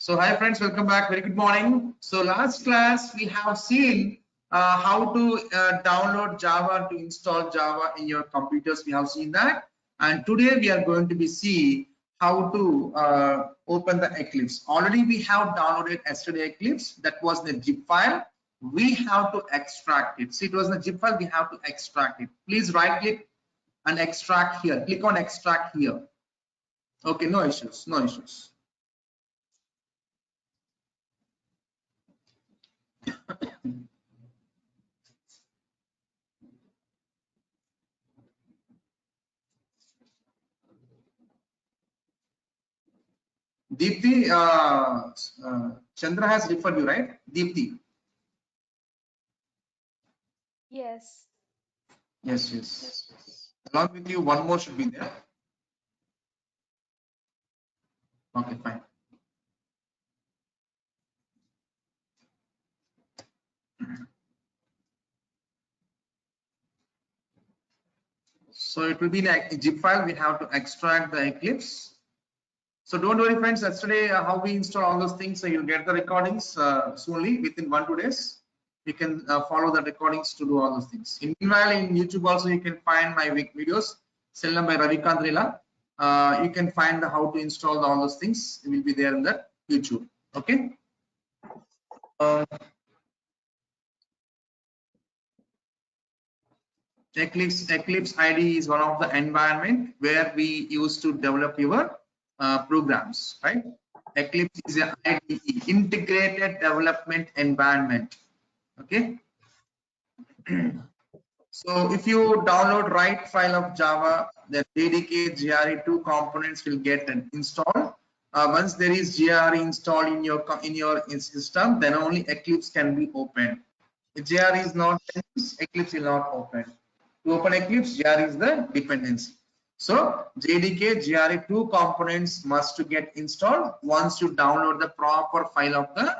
So hi friends, welcome back. Very good morning. So last class we have seen how to download Java, to install Java in your computers. We have seen that, and today we are going to be see how to open the Eclipse. Already we have downloaded yesterday Eclipse. That was the zip file. We have to extract it. See, it was the zip file. We have to extract it. Please right click and extract here. Click on extract here. Okay, no issues, no issues. Deepti, Chandra has referred you, right? Deepti. Yes. Yes. Along with you, one more should be there. Okay, fine. So it will be like a zip file. We have to extract the Eclipse. So don't worry, friends. Yesterday, how we install all those things. So you'll get the recordings soonly within 1-2 days. You can follow the recordings to do all those things. Meanwhile, in YouTube also you can find my videos. Sellam by Ravikant Rela. You can find how to install all those things. It will be there in the YouTube. Okay. Eclipse IDE is one of the environment where we used to develop your programs, right? Eclipse is an IDE, integrated development environment. Okay. So if you download right file of Java, the JDK GRE2 components will get installed. Once there is GRE installed in your system, then only Eclipse can be opened. If GRE is not, Eclipse will not open. To open Eclipse, GRE is the dependency. So JDK GRE2 components must to get installed once you download the proper file of the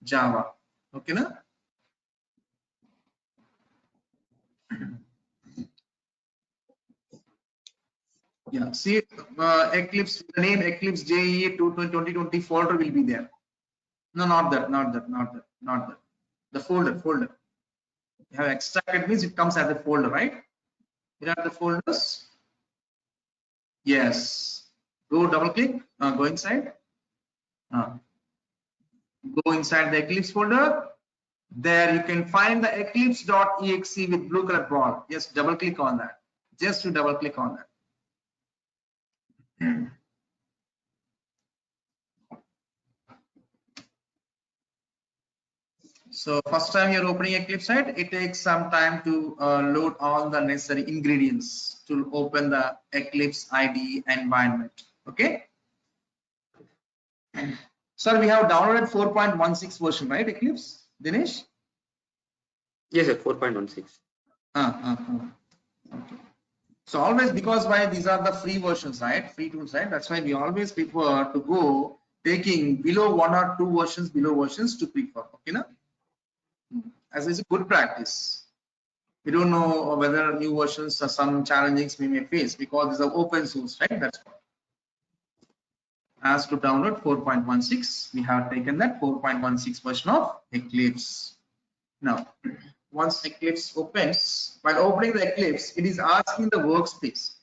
Java. Okay, na? Yeah, see, Eclipse, the name Eclipse JEE 2020 folder will be there. No, not that. The folder. You have extracted means it comes as a folder, right? Here are the folders. Yes. Go double click. Go inside. Go inside the Eclipse folder. There you can find the eclipse.exe with blue color ball. Yes, double click on that. Just to double click on that. So first time you're opening Eclipse site, it takes some time to load all the necessary ingredients to open the Eclipse IDE environment. Okay. Sir, we have downloaded 4.16 version, right? Eclipse, Dinesh? Yes, sir. 4.16. Okay. So always, because why these are the free versions, right? Free tools, right? That's why we always prefer to go taking below 1 or 2 versions, to prefer. Okay, na? As is a good practice. We don't know whether new versions are some challenges we may face because it's an open source, right? That's why. As to download 4.16, we have taken that 4.16 version of Eclipse. Now, once Eclipse opens, while opening the Eclipse, it is asking the workspace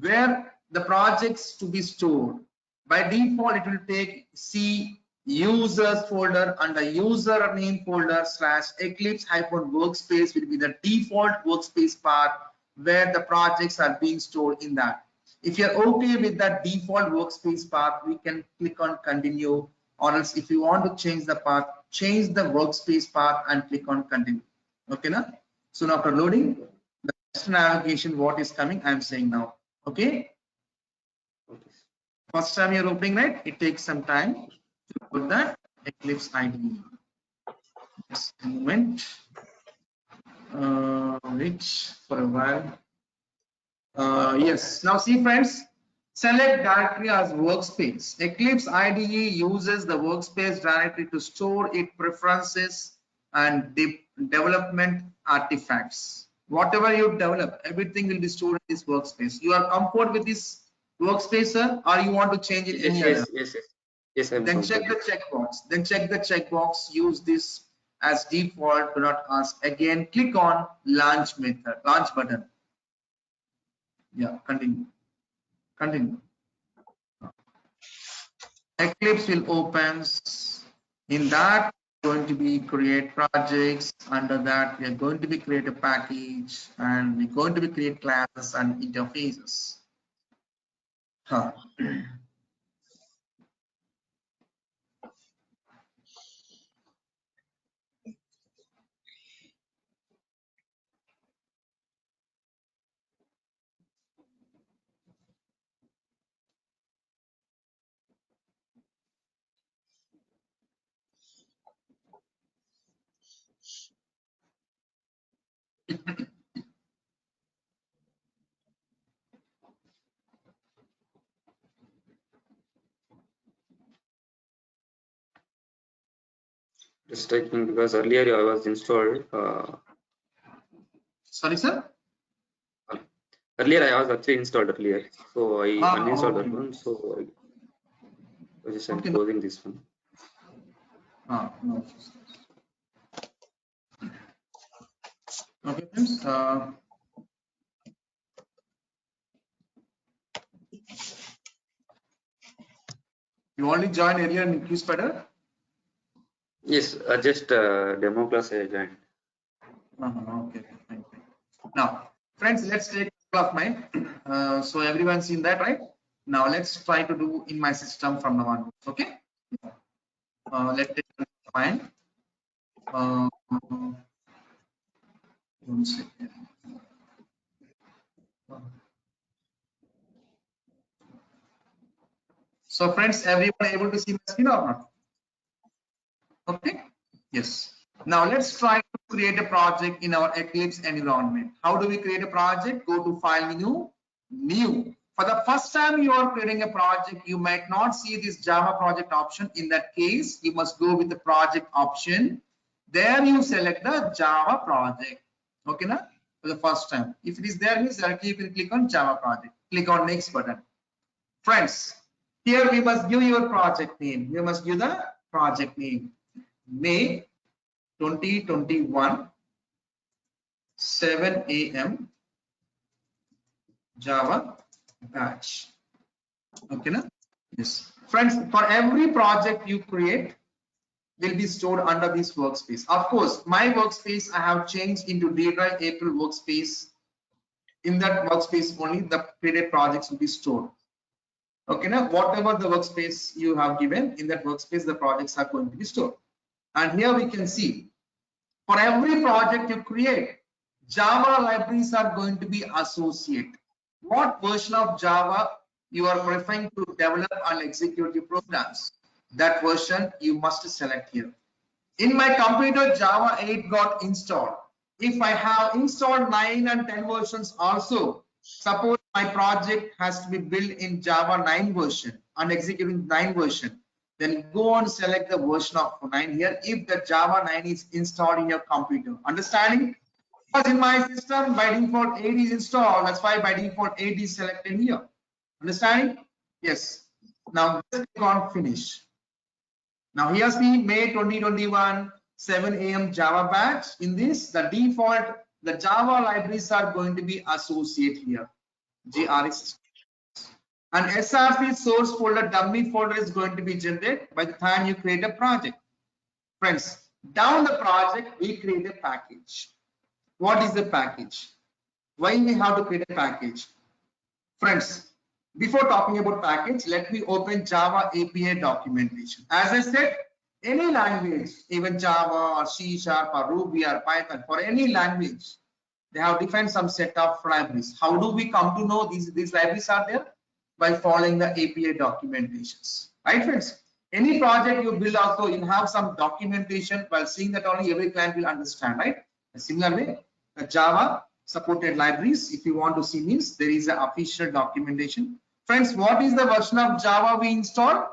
where the projects to be stored. By default, it will take C users folder, and the user name folder / Eclipse -workspace will be the default workspace part where the projects are being stored in that. If you're okay with that default workspace path, we can click on continue, or else if you want to change the path, change the workspace path and click on continue. Okay, na? So after loading the next navigation, what is coming, I'm saying now. Okay. First time you're opening, right? It takes some time to put that Eclipse IDE. Just a moment. Wait for a while. Yes. Now see, friends. Select directory as workspace. Eclipse IDE uses the workspace directory to store its preferences and development artifacts. Whatever you develop, everything will be stored in this workspace. You are comfortable with this workspace, sir, or you want to change it? Yes. Yes, I'm Then check the checkbox. Then check the checkbox. Use this as default. Do not ask again. Click on launch method, launch button. Yeah, continue. Continue. Eclipse will open. In that, going to be create projects. Under that, we are going to be create a package, and we're going to be create classes and interfaces. Huh. just checking because earlier I was installed. Sorry, sir. Earlier I was actually installed earlier, so I uninstalled Okay. that one. So I just I'm Okay. closing this one. No. Okay, friends. You only joined earlier in QSpider? Yes, just demo class I joined. Okay, fine. Now, friends, let's take a couple of mine. So everyone's seen that, right? Now let's try to do in my system from now on. Okay. Let's take mine. 1 second. So friends, everyone able to see my screen or not? Okay. Yes. Now let's try to create a project in our Eclipse environment. How do we create a project? Go to File menu, New. For the first time you are creating a project, you might not see this Java project option. In that case, you must go with the project option. There you select the Java project. Okay, na? For the first time. If it is there, means directly you can click on Java project. Click on next button. Friends, here we must give your project name. You must give the project name. May 2021, 7 a.m. Java batch. Okay, na? Yes. Friends, for every project you create will be stored under this workspace. Of course, my workspace I have changed into D Drive April workspace. In that workspace only the created projects will be stored. Okay, now whatever the workspace you have given, in that workspace the projects are going to be stored. And here we can see, for every project you create, Java libraries are going to be associated. What version of Java you are preferring to develop and execute your programs? That version you must select here. In my computer, Java 8 got installed. If I have installed 9 and 10 versions also, suppose my project has to be built in Java 9 version and executing 9 version, then go and select the version of 9 here if the Java 9 is installed in your computer. Understanding? Because in my system by default 8 is installed, that's why by default 8 is selected here. Understanding? Yes. Now just click on finish. Now here's the May 2021 7 a.m. Java batch. In this, the default, the Java libraries are going to be associated here. JRE. And SRC source folder dummy folder is going to be generated by the time you create a project. Friends, down the project, we create a package. What is the package? Why we have to create a package? Friends, before talking about package, let me open Java API documentation. As I said, any language, even Java or C# or Ruby or Python, for any language, they have defined some set of libraries. How do we come to know these libraries are there? By following the API documentations. Right, friends? Any project you build also, you have some documentation. While seeing that only every client will understand, right? A similar way, the Java supported libraries, if you want to see, means there is an official documentation. Friends, what is the version of Java we installed?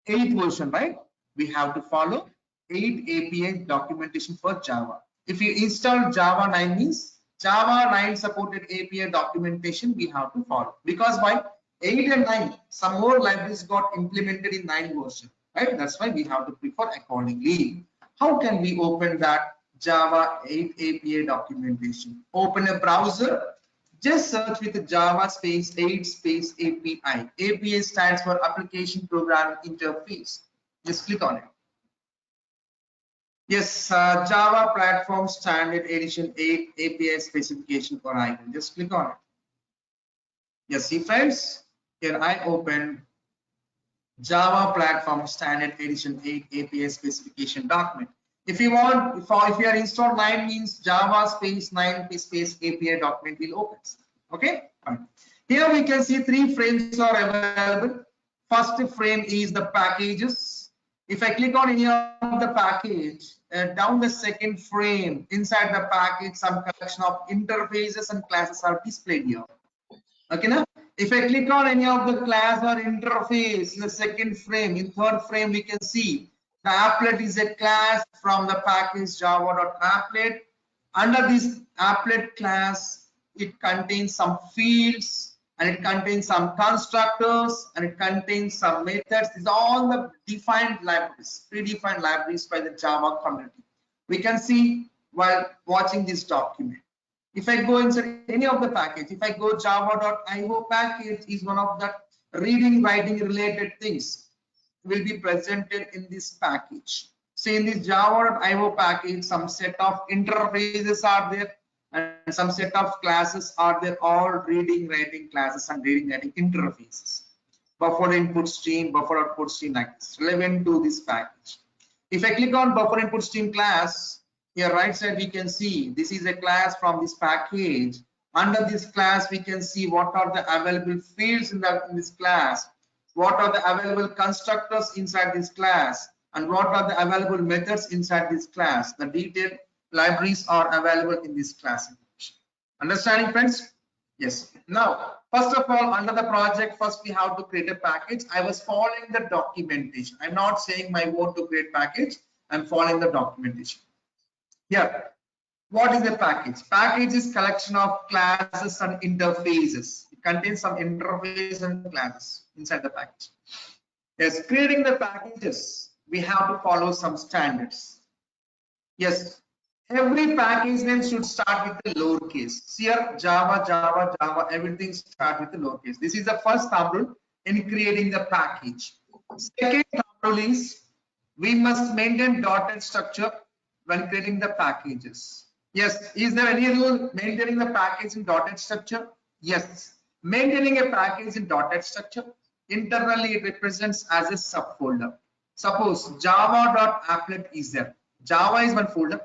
8th version, right? We have to follow 8 API documentation for Java. If you install Java 9 means Java 9 supported API documentation we have to follow, because by 8 and 9 some more libraries got implemented in 9 version. right? That's why we have to prefer accordingly. How can we open that Java 8 API documentation? Open a browser, just search with Java space 8 space API. API stands for Application Programming Interface. Just click on it. Yes, Java Platform Standard Edition 8 API specification for icon. Just click on it. Yes, see friends, here I open Java Platform Standard Edition 8 API specification document. If you want, if you are installed 9 means Java space 9 space API document will open. Okay, fine. Here we can see 3 frames are available. First frame is the packages. If I click on any of the package, down the second frame, inside the package, some collection of interfaces and classes are displayed here. Okay, now if I click on any of the class or interface in the second frame, in third frame we can see the applet is a class from the package java.applet. Under this applet class, it contains some fields and it contains some constructors and it contains some methods. These are all the defined libraries, predefined libraries by the Java community. We can see while watching this document. If I go inside any of the package, if I go java.io package is one of the reading, writing related things will be presented in this package. So in this java.io package, some set of interfaces are there and some set of classes are there, all reading, writing classes and reading, writing interfaces. Buffer input stream, buffer output stream like this, relevant to this package. If I click on buffer input stream class, here right side we can see this is a class from this package. Under this class we can see what are the available fields in this class, what are the available constructors inside this class, and what are the available methods inside this class. The detailed libraries are available in this class. Understanding friends? Yes. Now first of all, under the project, first we have to create a package. I was following the documentation. I'm not saying my own to create package, I'm following the documentation. Here, what is a package? Package is collection of classes and interfaces. It contains some interface and classes inside the package. Yes, creating the packages, we have to follow some standards. Yes, every package name should start with the lowercase. Here, Java, Java, Java, everything start with the lowercase. This is the first thumb rule in creating the package. Second thumb rule is we must maintain dotted structure when creating the packages. Yes, is there any rule maintaining the package in dotted structure? Yes, maintaining a package in dotted structure, internally it represents as a subfolder. Suppose java.applet is there. Java is one folder,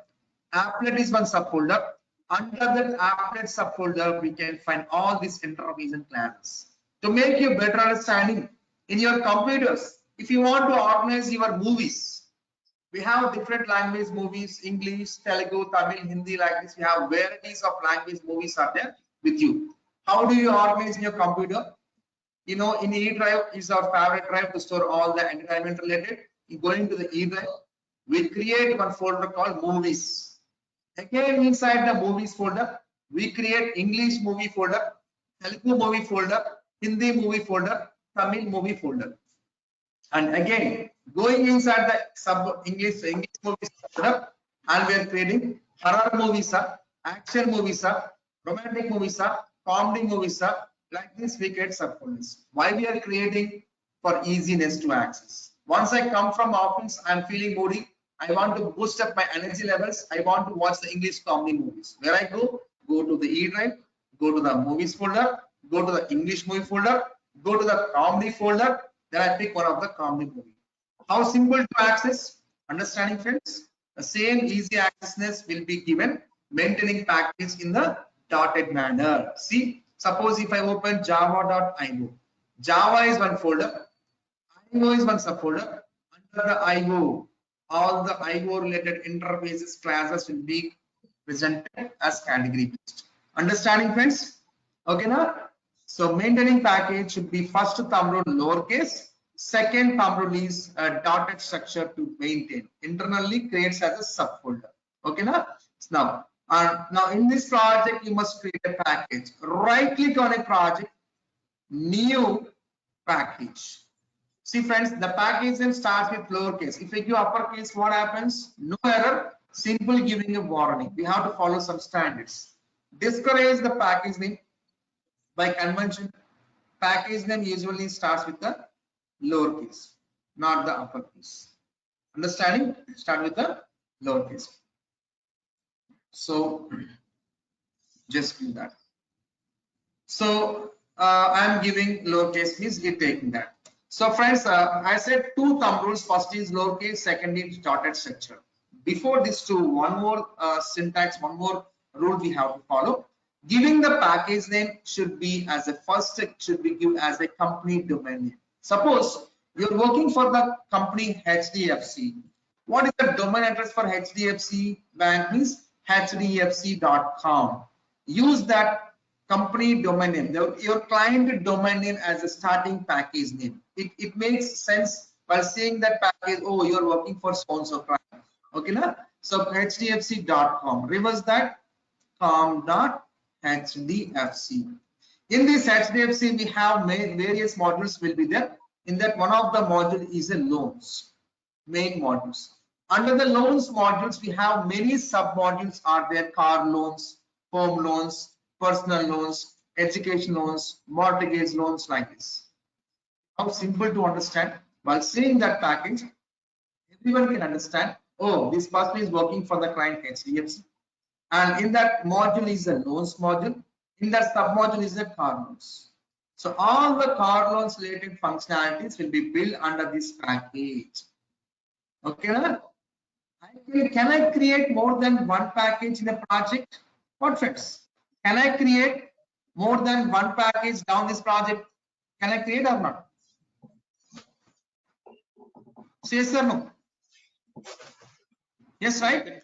applet is one subfolder. Under that applet subfolder, we can find all these interfaces and classes. To make you better understanding in your computers, if you want to organize your movies, we have different language movies, English, Telugu, Tamil, Hindi, like this. We have varieties of language movies are there with you. How do you organize in your computer? You know, in E drive is our favorite drive to store all the entertainment related. You go into the E drive, we create one folder called movies. Again, inside the movies folder, we create English movie folder, Telugu movie folder, Hindi movie folder, Tamil movie folder. And again, going inside the English movies folder, and we are creating horror movies, action movies, romantic movies, comedy movies, like this we create subfolders. Why we are creating? For easiness to access. Once I come from office, I'm feeling moody. I want to boost up my energy levels. I want to watch the English comedy movies. Where I go? Go to the E drive, go to the movies folder, go to the English movie folder, go to the comedy folder. Then I pick one of the comedy movie. How simple to access? Understanding friends? The same easy accessness will be given maintaining package in the dotted manner. See, suppose if I open java.io, Java is one folder, IO is one subfolder. Under the IO, all the IO related interfaces classes will be presented as category based. Understanding friends? Okay now? So maintaining package should be first thumb rule lowercase, second thumb rule is a dotted structure to maintain. Internally creates as a subfolder. Okay now? Now in this project you must create a package. Right click on a project, new package. See friends, the package name starts with lowercase. If we give uppercase, what happens? No error, simple giving a warning. We have to follow some standards. Discourage the package name. By convention, package name usually starts with the lowercase, not the uppercase. Understanding? Start with the lowercase. So just do that. So I'm giving lowercase, please be taking that. So friends, I said two thumb rules. First is lowercase, second is dotted structure. Before this two, one more syntax, one more rule we have to follow. Giving the package name should be as a first, it should be given as a company domain name. Suppose you're working for the company HDFC. What is the domain address for HDFC Bank? Means hdfc.com. Use that company domain name, your client domain name as a starting package name. It makes sense by saying that package, oh, you're working for so-and-so client. Okay, na? So hdfc.com. Reverse that, com.hdfc. In this HDFC, we have various modules will be there. In that, one of the module is a loans, main modules. Under the loans modules, we have many sub modules are there: car loans, home loans, personal loans, education loans, mortgage loans, like this. How simple to understand. While seeing that package, everyone can understand, oh, this person is working for the client HDFC. And in that module is a loans module. In that sub module is a car loans. So all the car loans related functionalities will be built under this package. Okay, can I create more than one package in a project? What friends? Can I create more than one package down this project? Can I create or not? Say yes or no? Yes, right?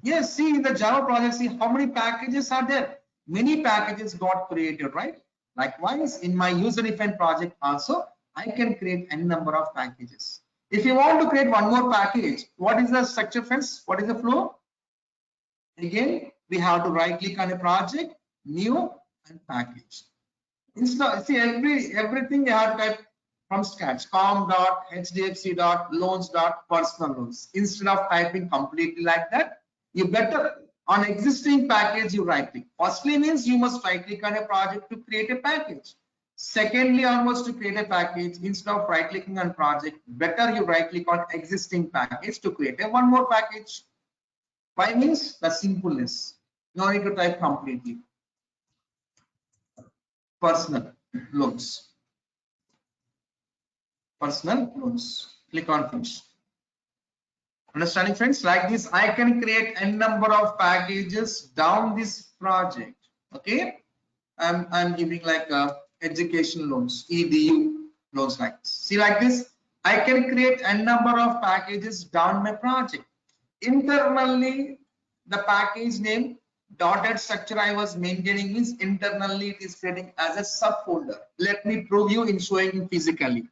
Yes, see in the Java project, see how many packages are there? Many packages got created, right? Likewise, in my user-defined project also, I can create any number of packages. If you want to create one more package, what is the structure, friends? What is the flow? Again, we have to right click on a project, new, and package. Instead, see everything you have to type from scratch: com.hdfc.loans.personal loans. Instead of typing completely like that, you better on existing package you right click. Firstly means you must right click on a project to create a package. Secondly, almost to create a package, instead of right clicking on project, better you right click on existing package to create a one more package. Why? Means the simpleness. No need to type completely. Personal loans. Personal loans. Click on finish. Understanding, friends? Like this, I can create a number of packages down this project. Okay, I'm giving like education loans, edu loans, like this. See, like this, I can create a number of packages down my project. Internally, the package name dotted structure I was maintaining means internally it is creating as a subfolder. Let me prove you in showing physically.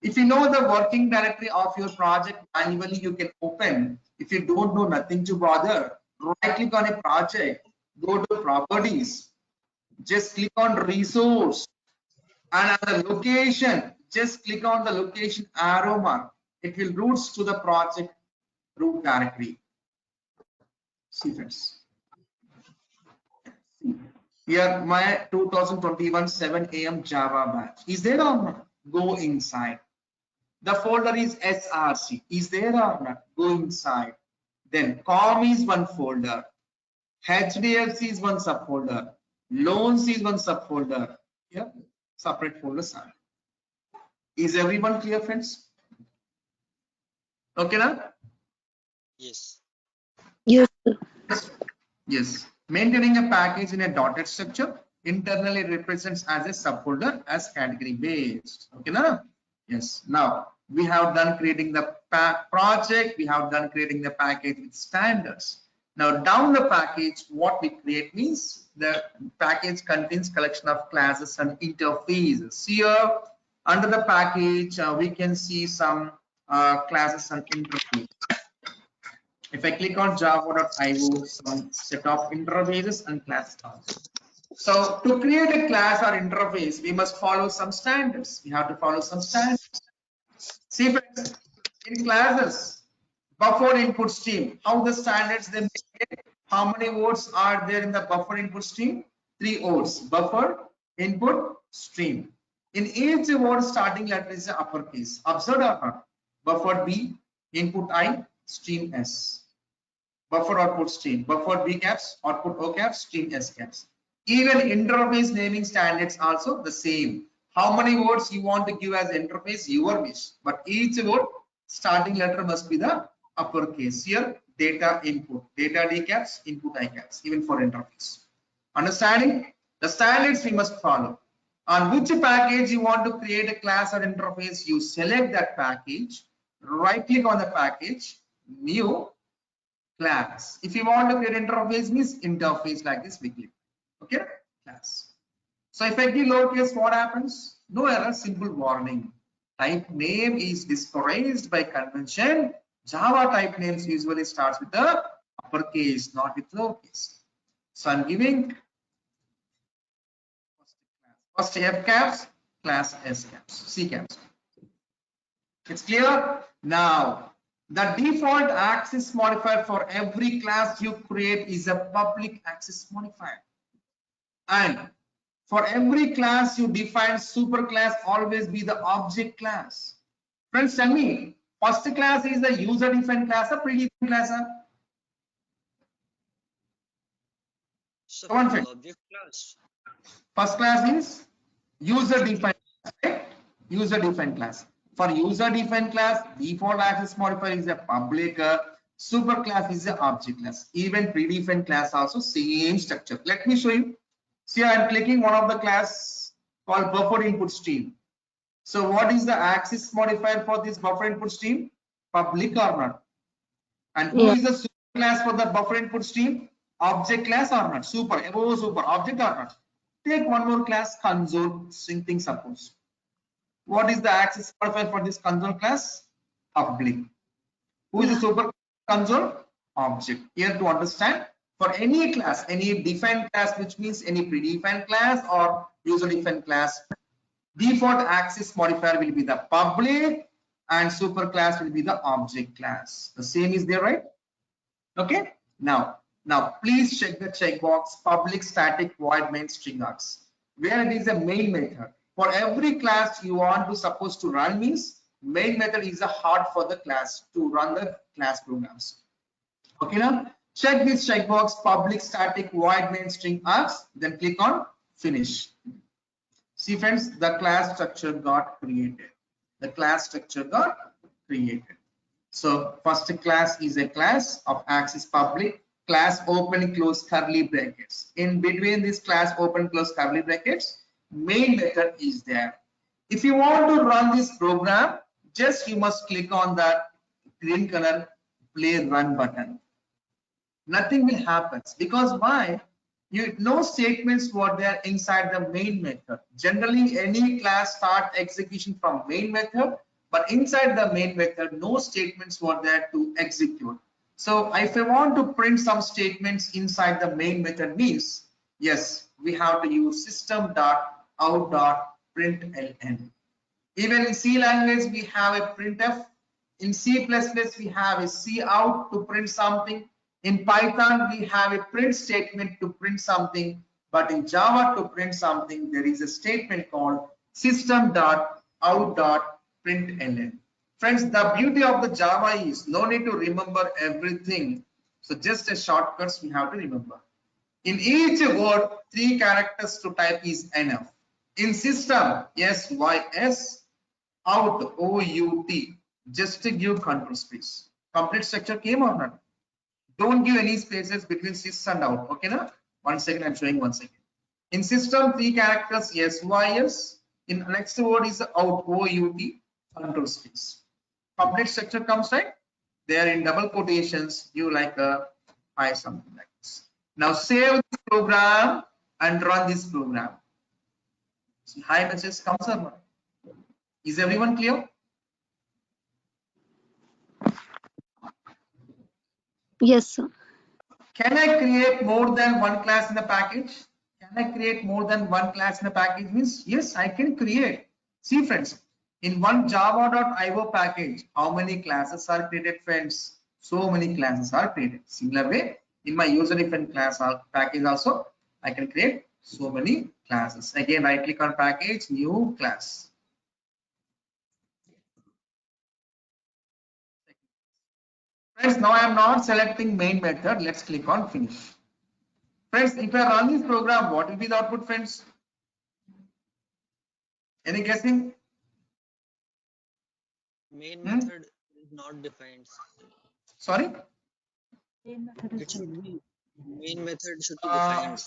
If you know the working directory of your project manually, you can open. If you don't know, nothing to bother. Right click on a project, go to properties, just click on resource, and at the location, just click on the location arrow mark. It will routes to the project root directory. See, friends. Here, my 2021 7 AM Java batch is there or not? Go inside. The folder is src. Is there or not? Go inside. Then com is one folder. HDFC is one subfolder. Loans is one subfolder. Yeah, separate folders are. Is everyone clear, friends? Okay, now? Yes. Yes. Yes. Maintaining a package in a dotted structure internally represents as a subfolder as category based. Okay, now? Yes. Now we have done creating the project. We have done creating the package with standards. Now down the package, what we create means the package contains collection of classes and interfaces. Here under the package, we can see some classes and interfaces. If I click on java.io, some set of interfaces and class tasks. So to create a class or interface, we must follow some standards. We have to follow some standards. See friends, in classes, buffer input stream, how the standards they make it, how many words are there in the buffer input stream? 3 words, buffer input stream. In each word, starting letter is the uppercase. Observed or not? Buffer B, input I, stream S. Buffer output stream, buffer B caps, output O caps, stream S caps. Even interface naming standards also the same. How many words you want to give as interface, your wish, but each word starting letter must be the uppercase. Here data input, data D caps, input I caps, even for interface. Understanding? The standards we must follow. On which package you want to create a class or interface, you select that package, right click on the package, new class. If you want to create interface, means interface like this we click. Okay, class. So if I give lowercase, what happens? No error, simple warning. Type name is discouraged by convention. Java type names usually starts with the uppercase, not with lowercase. So I'm giving first F caps, class S caps, C caps. It's clear? Now, the default access modifier for every class you create is a public access modifier. And for every class you define super class, always be the object class. Friends, tell me, first class is the user defined class or pre-defined class? So Come on, friend. object class. First class is user defined class, right? User defined class. For user defined class, default access modifier is a public, super class is the object class. Even predefined class also same structure. Let me show you. See, I am clicking one of the class called buffer input stream. So what is the access modifier for this buffer input stream? Public or not? And who is the super class for the buffer input stream? Object class or not? Super, above super, object or not? Take one more class, console, thing suppose. What is the access modifier for this console class? Public. Who is the super console? Object. Here to understand, for any class, any defined class, which means any predefined class or user defined class, default access modifier will be the public and super class will be the object class. The same is there, right? Okay. Now please check the checkbox public static void main string args, where it is a main method. For every class you want to suppose to run, means main method is a hard for the class to run the class programs. Okay, now check this checkbox public static void main string args, then click on finish. See friends, the class structure got created. The class structure got created. So first class is a class of access public, class open close curly brackets. In between this class open close curly brackets, main method is there. If you want to run this program, just you must click on that green color play run button. Nothing will happen because why? No statements were there inside the main method. Generally, any class start execution from main method, but inside the main method, no statements were there to execute. So if I want to print some statements inside the main method, means yes, we have to use system.out.println. Even in C language, we have a printf. In C++, we have a cout to print something. In Python, we have a print statement to print something. But in Java, to print something, there is a statement called system.out.println. Friends, the beauty of the Java is no need to remember everything. So just as shortcuts we have to remember. In each word, 3 characters to type is enough. In system, SYS, out, OUT, just to give control space. Complete structure came or not? Don't give any spaces between sys and out. Okay, now 1 second, I'm showing 1 second. In system, 3 characters SYS. In next word is out, OUT, control space. Complete structure comes, right? There in double quotations, you like a I something like this. Now save this program and run this program. See, hi message comes or not? Is everyone clear? Yes, sir. Can I create more than one class in a package? Can I create more than one class in a package? Means yes, I can create. See friends, In one java.io package, how many classes are created, friends? So many classes are created. Similar way, in my user defined class package also, I can create so many classes. Again, right click on package, new class. Friends, now I am not selecting main method. Let's click on finish. Friends, if I run this program, what will be the output, friends? Any guessing? Main Hmm? method is not defined. Sorry? It should be main method should be Uh, defined.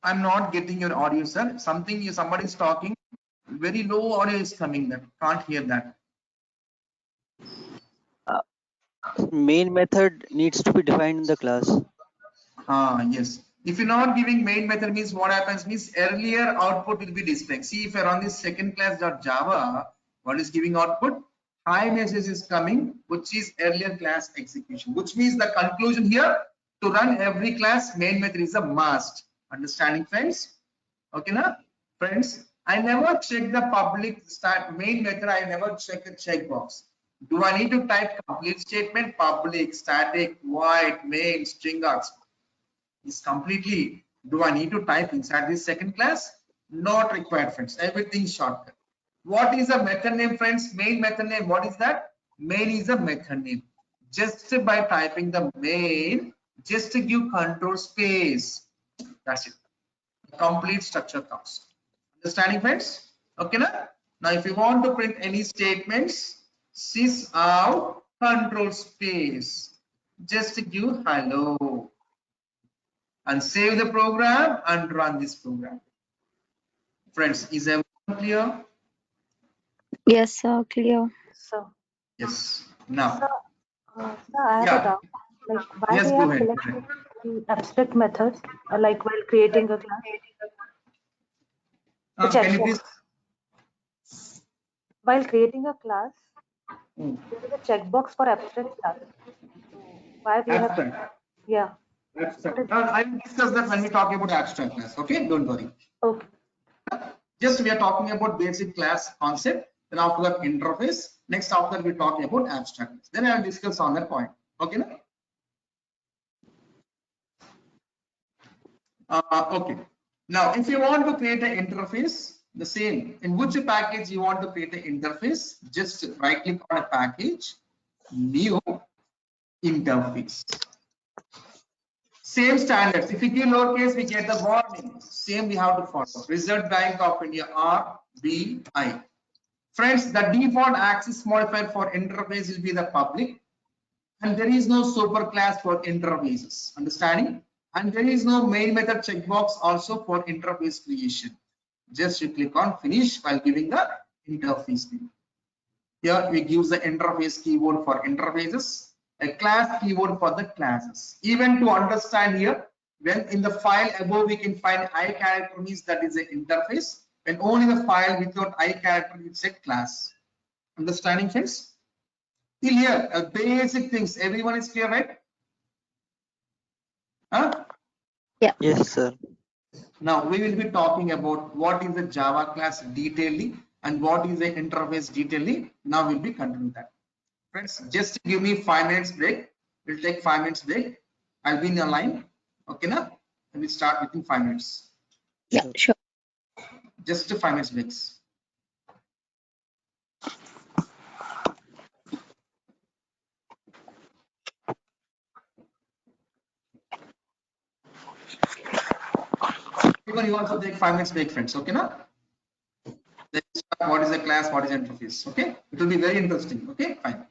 I'm not getting your audio, sir. Somebody is talking. Very low audio is coming. That can't hear that. Main method needs to be defined in the class. Yes. If you're not giving main method means what happens means earlier output will be displayed. See if you're on this second class Java, what is giving output? Hi message is coming, which is earlier class execution, which means the conclusion here to run every class main method is a must. Understanding, friends? Okay, now, friends, I never check the public start main method. I never check the checkbox. Do I need to type complete statement, public, static, void, main, string, is completely. Do I need to type inside this second class? Not required, friends. Everything shortcut. What is a method name, friends? Main method name. What is that? Main is a method name. Just by typing the main, just to give control space. That's it. Complete structure comes. Understanding, friends? Okay, now? Now, if you want to print any statements, sys out control space. Just give hello and save the program and run this program. Friends, is everyone clear? Yes, sir, clear. So, Yes. Now, I have a yeah, doubt. Like, why yes, we go have ahead. selected the abstract methods, like while creating a class, the Can you please? checkbox. While creating a class, Hmm, there is a checkbox for abstract class. So, why we have, abstract. yeah. Abstract. What is, I will discuss that when we talk about abstract class. Okay, don't worry. okay. Just we are talking about basic class concept. Then after that interface. Next after that we're talking about abstract. Then I will discuss on that point. Okay. Na? Okay. Now, if you want to create an interface, the same. In which package you want to create an interface, just right click on a package, new interface. Same standards. If you give lowercase, we get the warning. Same we have to follow. Reserve Bank of India RBI. Friends, the default access modifier for interface will be the public, and there is no super class for interfaces. Understanding? And there is no main method checkbox also for interface creation. Just you click on finish while giving the interface name. Here we give the interface keyword for interfaces, a class keyword for the classes. Even to understand here, when in the file above we can find I character means that is an interface. When only the file without I character it's a class. Understanding, friends? Till here, basic things. Everyone is clear, right? Huh? Yes, sir. Now we will be talking about what is the Java class detailedly and what is the interface detailedly. Now we'll be continuing that. Friends, just give me 5 minutes break. We'll take 5 minutes break. I'll be in a line. Okay, now we'll start within 5 minutes. Yeah, Sure. sure. Just 5 minutes breaks. Even you also take 5 minutes break, friends. Okay, now let's start. What is the class? What is interface? Okay, it will be very interesting. Okay, fine.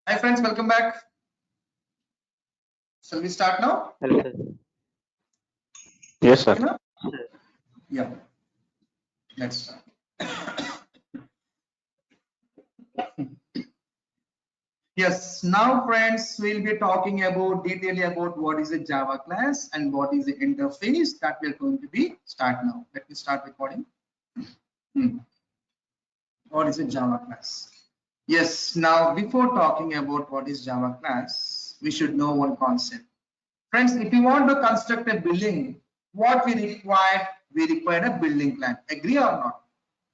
Hi friends, welcome back. Shall we start now? Hello, sir. Yes, sir. You know? Yeah. Let's start. Yes, now friends, we'll be talking about detailing about what is a Java class and what is the interface that we're going to be start now. Let me start recording. What is a Java class? Yes, now before talking about what is Java class, we should know one concept. Friends, if you want to construct a building, what we require a building plan. Agree or not?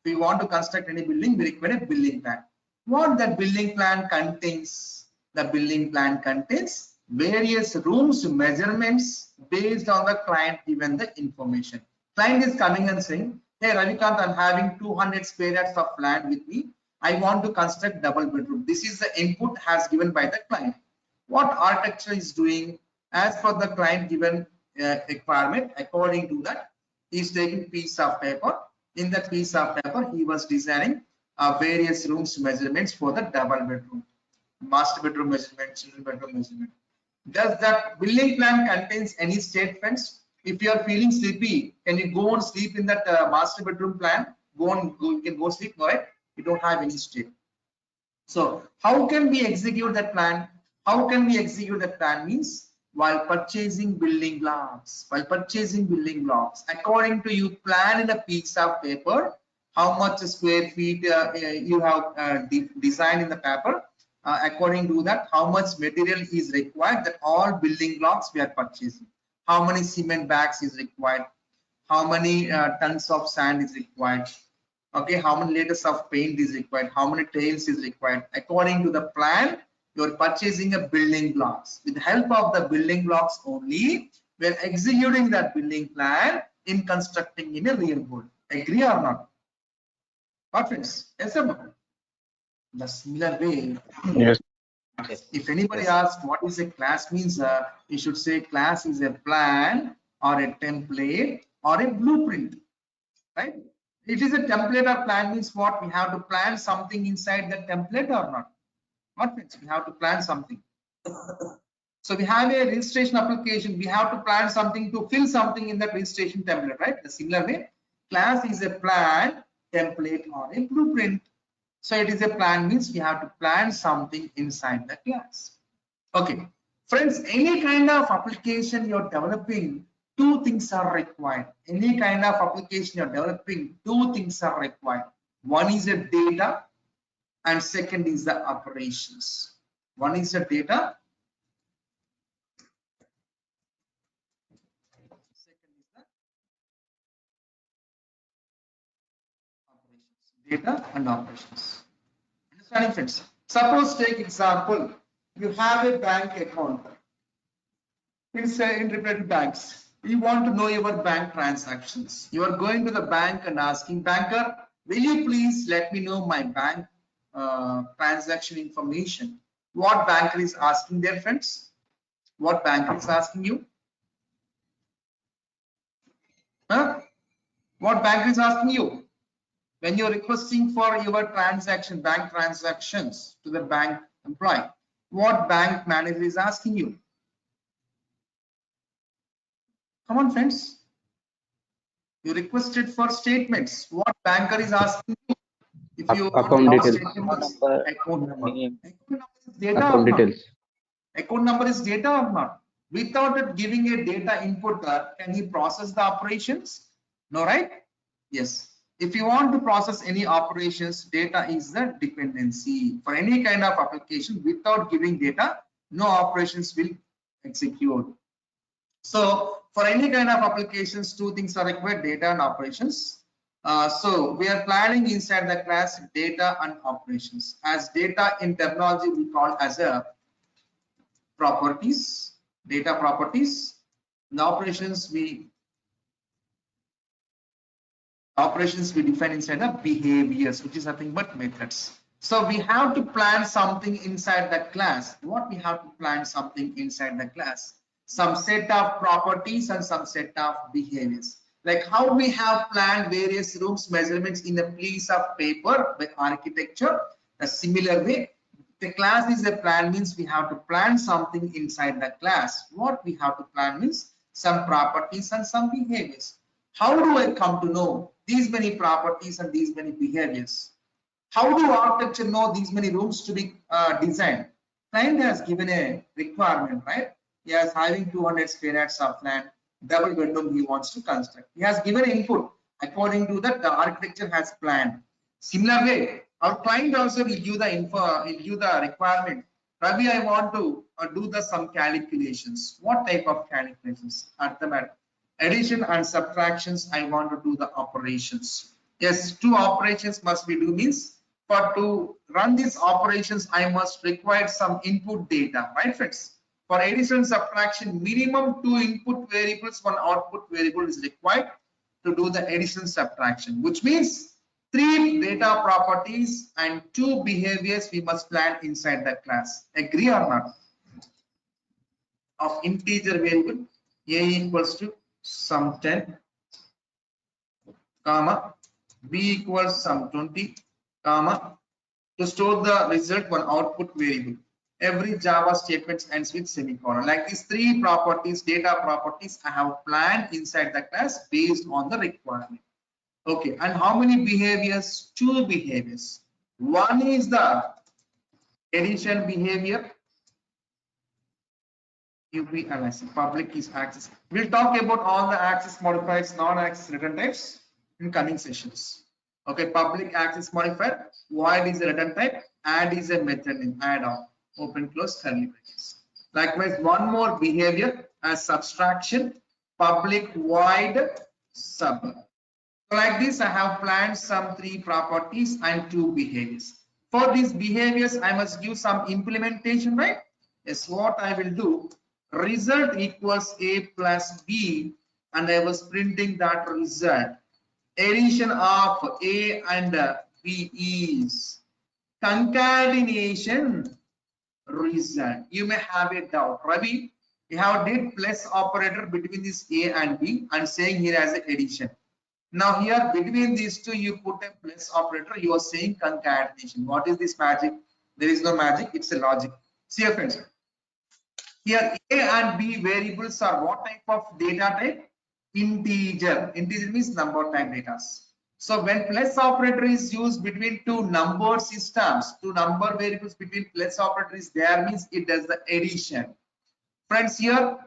If we want to construct any building, we require a building plan. What the building plan contains? The building plan contains various rooms, measurements based on the client given the information. Client is coming and saying, hey Ravikant, I'm having 200 square yards of land with me. I want to construct double bedroom. This is the input has given by the client. What architecture is doing as per the client given requirement, according to that, he is taking piece of paper. In that piece of paper, he was designing various rooms measurements for the double bedroom, master bedroom measurement, children bedroom measurement. Does that building plan contains any statements? If you are feeling sleepy, can you go and sleep in that master bedroom plan? You can go sleep, right? You don't have any statement. So how can we execute that plan? How can we execute that plan means while purchasing building blocks. While purchasing building blocks, according to you plan in a piece of paper, how much square feet you have designed in the paper. According to that, how much material is required, that all building blocks we are purchasing. How many cement bags is required? How many tons of sand is required? Okay, how many liters of paint is required, how many tiles is required. According to the plan, you're purchasing a building blocks. With the help of the building blocks only, we're executing that building plan in constructing in a real world. Agree or not? What friends? Yes or no? The similar way, Yes. if anybody asks what is a class means, you should say class is a plan or a template or a blueprint, right? It is a template or plan means what? We have to plan something inside the template or not? What means we have to plan something. So we have a registration application. We have to plan something to fill something in that registration template, right? The similar way, class is a plan, template, or a blueprint. So it is a plan means we have to plan something inside the class. Okay, friends, any kind of application you're developing, two things are required. Any kind of application you're developing, two things are required. One is the data and second is the operations. One is the data, second is the operations. Data and operations. Understanding friends? Suppose take example, you have a bank account. It's in repeated banks. You want to know your bank transactions. You are going to the bank and asking, banker, will you please let me know my bank transaction information? What banker is asking their friends? What banker is asking you? Huh? What banker is asking you? When you're requesting for your transaction, bank transactions to the bank employee, what bank manager is asking you? Come on, friends. You requested for statements. What banker is asking you? If you want Account details. statements, Number, account number. name. Account number is data or Account not? details. Account number is data or not? Without it giving a data input, can he process the operations? No, right? Yes. If you want to process any operations, data is the dependency. For any kind of application, without giving data, no operations will execute. So for any kind of applications, two things are required, data and operations. So we are planning inside the class data and operations. As data in terminology, we call as a properties, data properties. In operations, we define inside the behaviors, which is nothing but methods. So we have to plan something inside the class. What we have to plan something inside the class? Some set of properties and some set of behaviors. Like how we have planned various rooms measurements in a piece of paper by architecture. A similar way, The class is a plan means we have to plan something inside the class. What we have to plan means some properties and some behaviors. How do I come to know these many properties and these many behaviors? How do architecture know these many rooms to be designed? Client has given a requirement, right? He is having 200 square yards of land, double bedroom he wants to construct. He has given input. According to that, the architecture has planned. Similar way, our client also will give the info, will give the requirement. Ravi, I want to do some calculations. What type of calculations? Arithmetic, addition and subtractions. I want to do the operations. Yes, two operations must be do means for to run these operations, I must require some input data, right, friends? For addition and subtraction, minimum 2 input variables, 1 output variable is required to do the addition subtraction, which means 3 data properties and 2 behaviors we must plan inside the class. Agree or not? Of integer variable a equals to sum 10, comma b equals sum 20, comma to store the result one output variable. Every Java statement ends with semicolon. Like these 3 properties, data properties, I have planned inside the class based on the requirement. Okay, and how many behaviors? 2 behaviors. One is the addition behavior. UB analysis, public is access. We'll talk about all the access modifiers, non-access return types in coming sessions. Okay, public access modifier, void is a return type, add is a method name, add on, open close curly brackets. Likewise, one more behavior as subtraction, public void sub. So like this, I have planned some 3 properties and 2 behaviors. For these behaviors, I must give some implementation, right? Yes, what I will do, result equals a plus b, and I was printing that result. Addition of a and b is concatenation result. You may have a doubt, Ravi, you have did plus operator between this a and b and saying here as an addition. Now here between these two you put a plus operator, you are saying concatenation. What is this magic? There is no magic, it's a logic. See your friends. Here a and b variables are what type of data type? Integer. Integer means number type data. So when plus operator is used between 2 number systems, 2 number variables between plus operator is there means it does the addition. Friends, here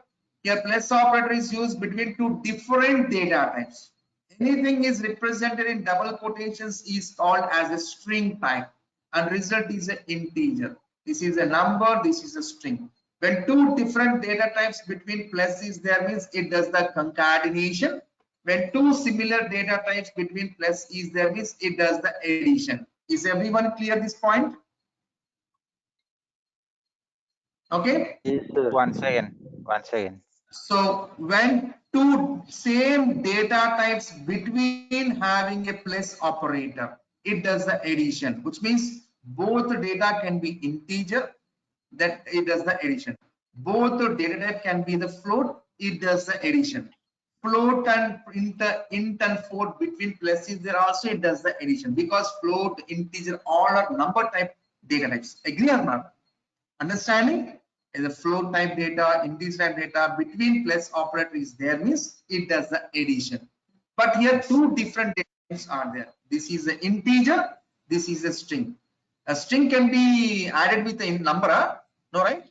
plus operator is used between 2 different data types. Anything is represented in double quotations is called as a string type, and result is an integer. This is a number, this is a string. When 2 different data types between plus is there means it does the concatenation. When 2 similar data types between plus is there means it does the addition. Is everyone clear this point? Okay. Yes, sir. One second. So when 2 same data types between having a plus operator, it does the addition, which means both data can be integer, that it does the addition. Both the data type can be the float, it does the addition. Float and int and float between plus is there also, it does the addition, because float, integer, all are number type data types. Agree or not? Understanding? Is a float type data, integer type data between plus operator is there means it does the addition. But here 2 different data types are there. This is an integer, this is a string. A string can be added with a number, no, right?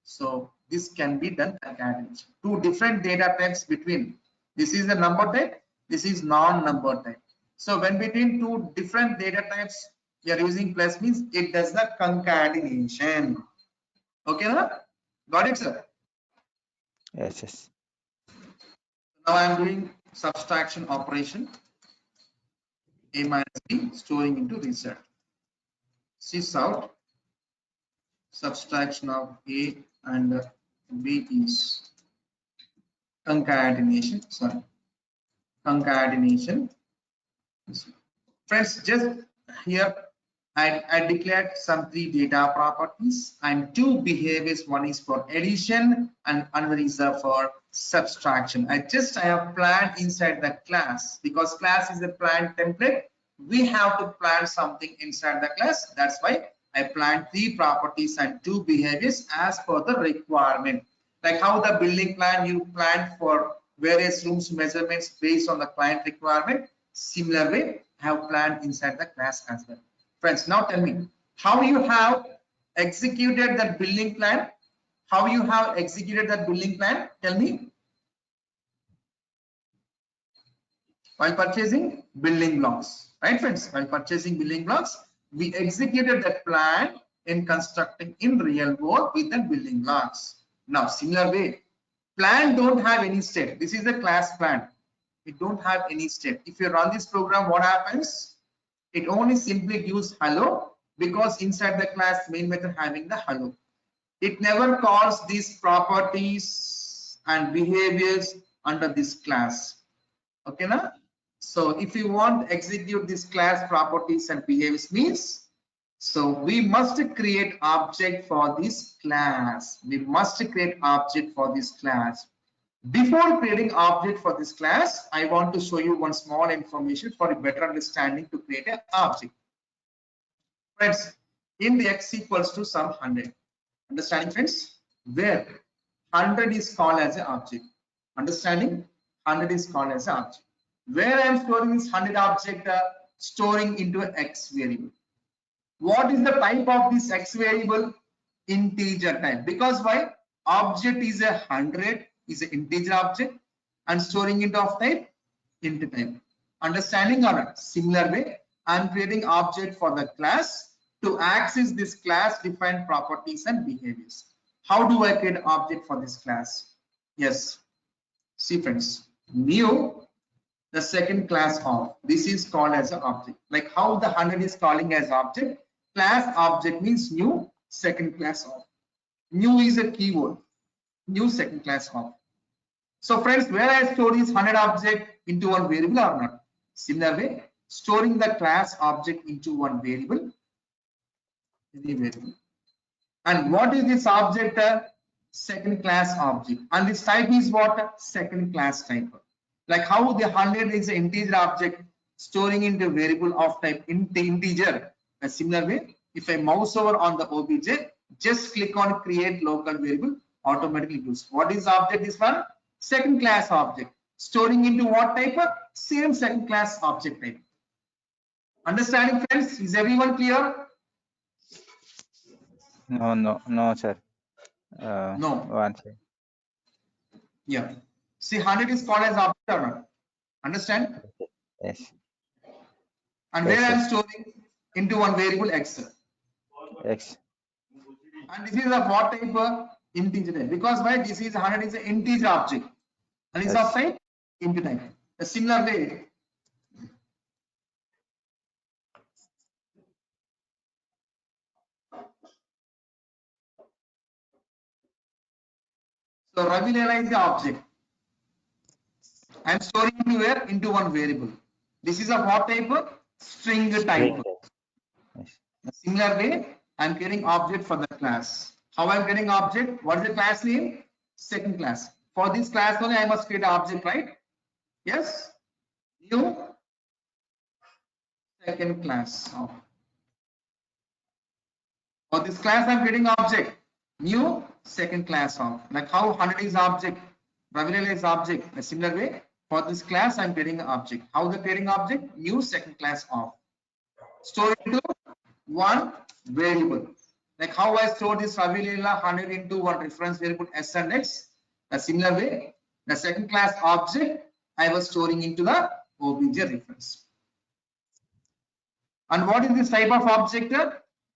So this can be done concatenation. 2 different data types between. This is the number type, this is non-number type. So when between 2 different data types we are using plus means it does the concatenation. Okay, na? Got it, sir? Yes. Now I am doing subtraction operation. A minus b storing into result. Sys out. Subtraction of a and b is concatenation. Sorry, concatenation. Friends, just here I declared some 3 data properties and 2 behaviors. One is for addition and another is for subtraction. I have planned inside the class, because class is a planned template. We have to plan something inside the class. That's why I plan 3 properties and 2 behaviors as per the requirement. Like how the building plan you plan for various rooms measurements based on the client requirement. Similar way, I have planned inside the class as well. Friends, now tell me how you have executed that building plan. How you have executed that building plan? Tell me. While purchasing building blocks, right friends? While purchasing building blocks, we executed that plan in constructing in real world with the building blocks. Now, similar way, plan don't have any state. This is a class plan. It don't have any state. If you run this program, what happens? It only simply gives hello because inside the class main method having the hello. It never calls these properties and behaviors under this class. Okay, now? So if you want to execute this class properties and behaviors means, so we must create object for this class. We must create object for this class. Before creating object for this class, I want to show you one small information for a better understanding to create an object. Friends, in the x equals to some 100. Understanding friends? Where 100 is called as an object. Understanding? 100 is called as an object. Where I am storing this 100 object, storing into an x variable. What is the type of this x variable? Integer type. Because why? Object is a 100, is an integer object, and storing into of type int type. Understanding or not? Similar way, I am creating object for the class to access this class defined properties and behaviors. How do I create object for this class? Yes. See friends, new the second class of this is called as an object. Like how the 100 is calling as object, class object means new second class of. New is a keyword, new second class of. So friends, where I store this 100 object into one variable or not? Similar way, storing the class object into one variable, any variable. And what is this object? Second class object. And this type is what? Second class type. Like how the 100 is an integer object storing into a variable of type integer. A similar way, if I mouse over on the obj, just click on create local variable, automatically gives. What is object? This one? Second class object. Storing into what type? Same second class object type. Understanding friends? Is everyone clear? No, sir. No. One second. Yeah. See, 100 is called as object or not? Understand? Yes. And Yes, where I am yes. storing into one variable x. X. And this is of what type? Integer type. Because why? This is 100 is an integer object. And it's Yes. of type integer type. A similar way. So Ravi Lela is the object. I am storing into where? Into one variable. This is of what type? String type. Yes. Similar way, I am creating object for the class. How I am creating object? What is the class name? Second class. For this class only, I must create an object, right? Yes. New second class. For this class, I am creating object. New second class of. Like how 100 is object, Ravi Lela is object. A similar way, for this class, I am creating an object. How the creating object? New second class of. Store into one variable. Like how I store this Ravi Lela 100 into one reference variable s and x. A similar way, the second class object I was storing into the obj reference. And what is this type of object?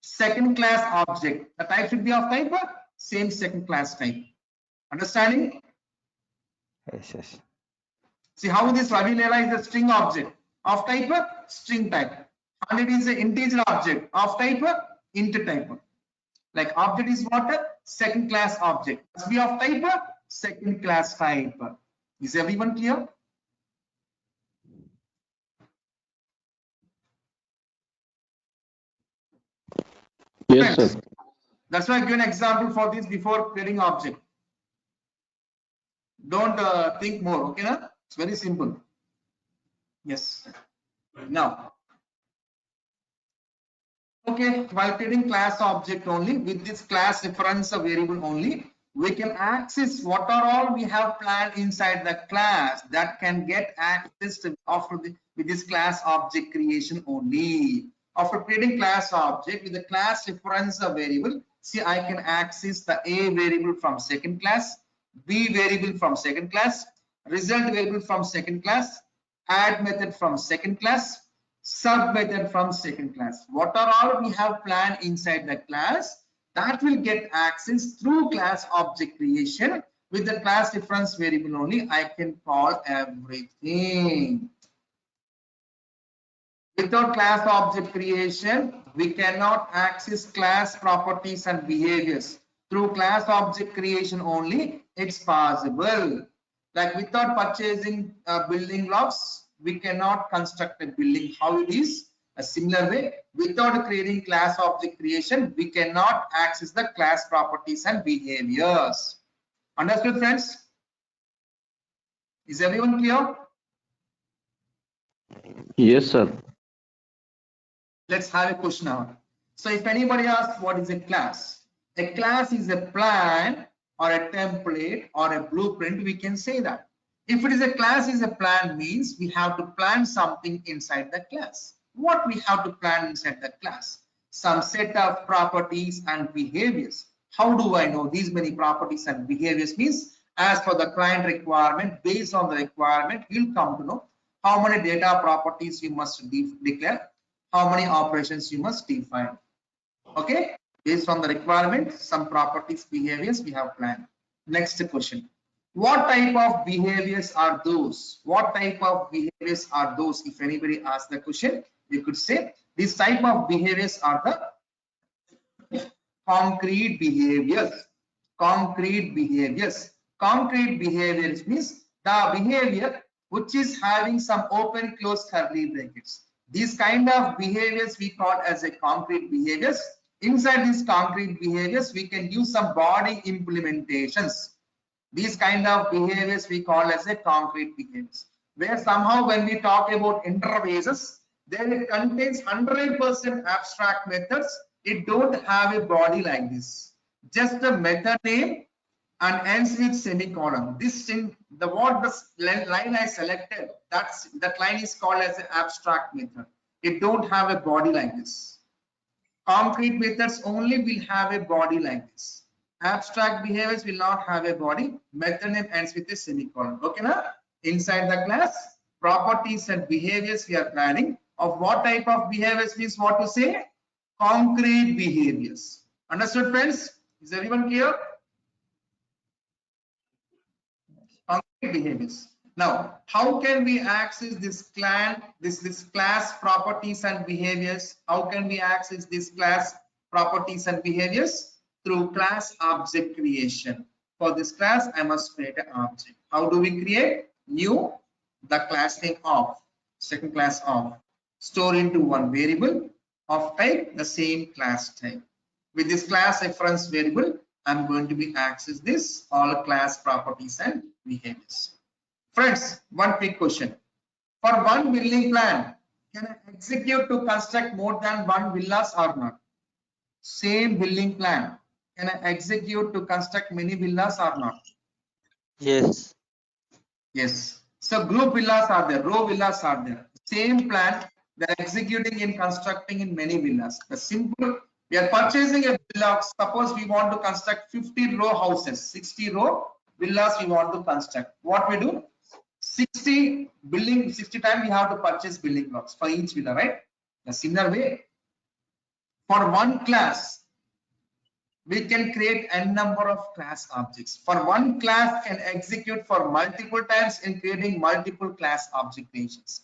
Second class object. The type should be of type same second class type. Understanding? Yes, yes. See how this Ravi Lela is a string object of type string type. 100 is an integer object of type int type. Like object is what? Second class object. Must be of type second class type. Is everyone clear? Yes, Friends, sir. that's why I give an example for this before creating object. Don't think more, okay? Na? It's very simple. Yes. Now, Okay, while creating class object only, with this class reference variable only, we can access what are all we have planned inside the class that can get accessed after with this class object creation only. After creating class object with the class reference variable, see, I can access the A variable from second class, B variable from second class, result variable from second class, add method from second class, sub method from second class. What are all we have planned inside the class that will get access through class object creation. With the class reference variable only, I can call everything. Without class object creation, we cannot access class properties and behaviors. Through class object creation only, it's possible. Like without purchasing building blocks, we cannot construct a building. How it is? A similar way, without creating class object creation, we cannot access the class properties and behaviors. Understood, friends? Is everyone clear? Yes, sir. Let's have a question now. So if anybody asks what is a class is a plan or a template or a blueprint, we can say that. If it is a class is a plan means we have to plan something inside the class. What we have to plan inside the class? Some set of properties and behaviors. How do I know these many properties and behaviors? Means as per the client requirement, based on the requirement, you'll come to know how many data properties you must declare, how many operations you must define. Okay, based on the requirement, some properties, behaviors we have planned. Next question. What type of behaviors are those? What type of behaviors are those? If anybody asks the question, you could say this type of behaviors are the concrete behaviors. Concrete behaviors. Concrete behaviors means the behavior which is having some open close curly brackets. These kind of behaviors we call as a concrete behaviors. Inside these concrete behaviors, we can use some body implementations. These kind of behaviors we call as a concrete behaviors. Where somehow when we talk about interfaces, then it contains 100% abstract methods. It don't have a body like this. Just a method name and ends with semicolon. This in the what the line I selected, that line is called as an abstract method. It don't have a body like this. Concrete methods only will have a body like this. Abstract behaviors will not have a body. Method name ends with a semicolon. Okay, now inside the class, properties and behaviors we are planning. Of what type of behaviors means what to say? Concrete behaviors. Understood, friends? Is everyone clear? Concrete behaviors. Now, how can we access this class properties and behaviors? How can we access this class properties and behaviors? Through class object creation. For this class, I must create an object. How do we create? New, the class name of, second class of, store into one variable of type, the same class type. With this class reference variable, I'm going to be access this all class properties and behaviors. Friends, one quick question. For one building plan, can I execute to construct more than one villas or not? Same building plan, can I execute to construct many villas or not? Yes. Yes. So group villas are there, row villas are there. Same plan, they're executing in constructing in many villas. The simple, we are purchasing a villa. Suppose we want to construct 50 row houses, 60 row villas we want to construct. What we do? 60 times we have to purchase building blocks for each villa, right? The similar way, for one class, we can create n number of class objects. For one class can execute for multiple times in creating multiple class object creations.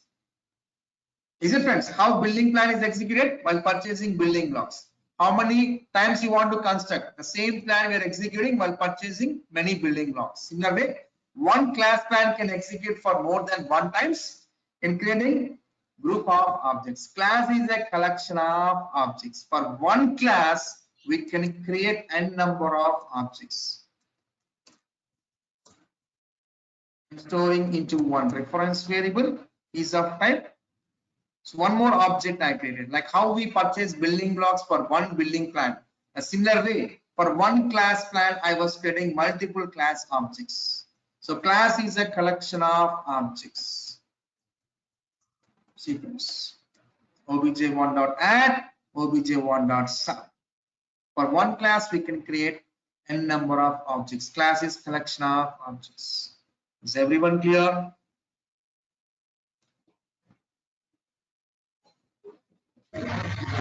Is it, friends? How building plan is executed? While purchasing building blocks. How many times you want to construct? The same plan we are executing while purchasing many building blocks. Similar way, one class plan can execute for more than one times in creating group of objects. Class is a collection of objects. For one class, we can create n number of objects. Storing into one reference variable is of type So one more object I created, like how we purchase building blocks for one building plan. A similar way, for one class plan, I was creating multiple class objects. So class is a collection of objects. Sequence. obj1.add, obj1.sum. For one class, we can create n number of objects. Class is collection of objects. Is everyone clear?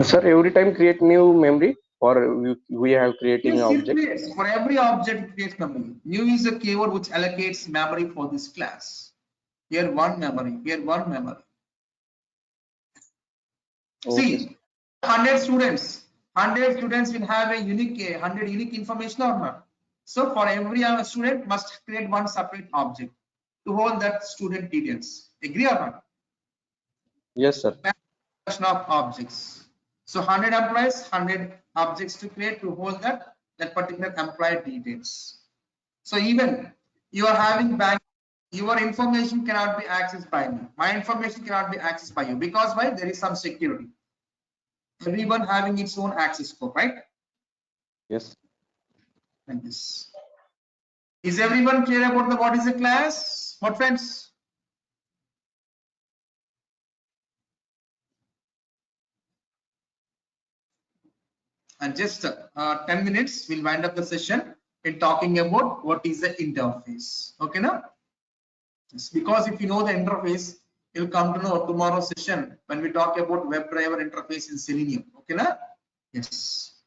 Sir, every time create new memory, or we have creating Yes, it object. creates. For every object, it creates memory. New is a keyword which allocates memory for this class. Here one memory, here one memory. Okay. See, 100 students. 100 students will have a unique 100 unique information or not. So for every student must create one separate object to hold that student details. Agree or not? Yes, sir. Collection of objects. So 100 employees, 100 objects to create to hold that particular employee details. So even you are having bank, your information cannot be accessed by me. My information cannot be accessed by you, because why? There is some security. Everyone having its own access scope, right? Yes. Like this. Is everyone clear about the what is a class? What friends? And just 10 minutes, we'll wind up the session in talking about what is the interface. Okay, now? Yes, because if you know the interface, you'll come to know tomorrow's session when we talk about WebDriver interface in Selenium. Okay, now? Yes.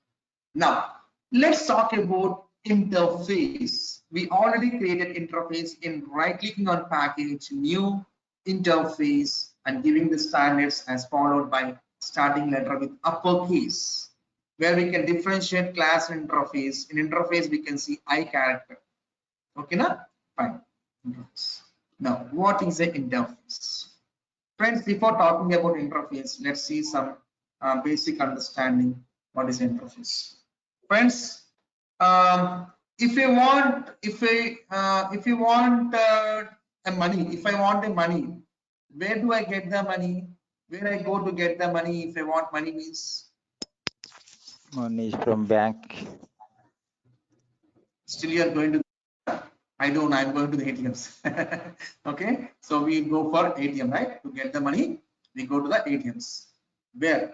Now, let's talk about interface. We already created interface in right clicking on package, new interface, and giving the standards as followed by starting letter with uppercase, where we can differentiate class and interface. In interface, we can see I character. Okay, now? Fine. Now, what is the interface? Friends, before talking about interface, let's see some basic understanding what is interface. Friends, if you want a money, where do I get the money? Where I go to get the money? If I want money means Money is from bank. still you are going to, I'm going to the ATMs. Okay, so we go for ATM, right? To get the money, we go to the ATMs. Where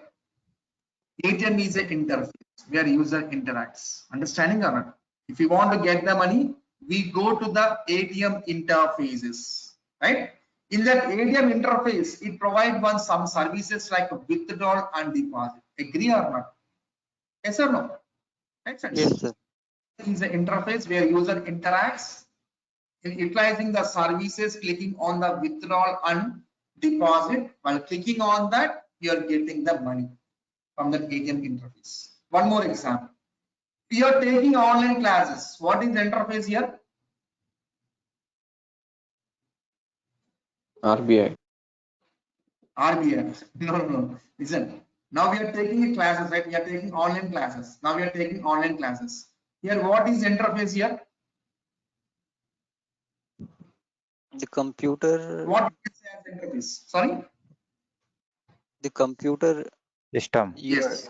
ATM is an interface where user interacts. Understanding or not? If you want to get the money, we go to the ATM interfaces, right? In that ATM interface, it provides some services like withdrawal and deposit. Agree or not? Yes or no? Right, friends? Yes, sir. Is an interface where user interacts in utilizing the services, clicking on the withdrawal and deposit. While clicking on that, you are getting the money from the ATM interface. One more example. You are taking online classes. What is the interface here? RBI. RBI. No. Listen. Now we are taking classes, right? We are taking online classes. Now we are taking online classes. Here, what is interface here? The computer. What is the interface? Sorry. The computer. System. Yes,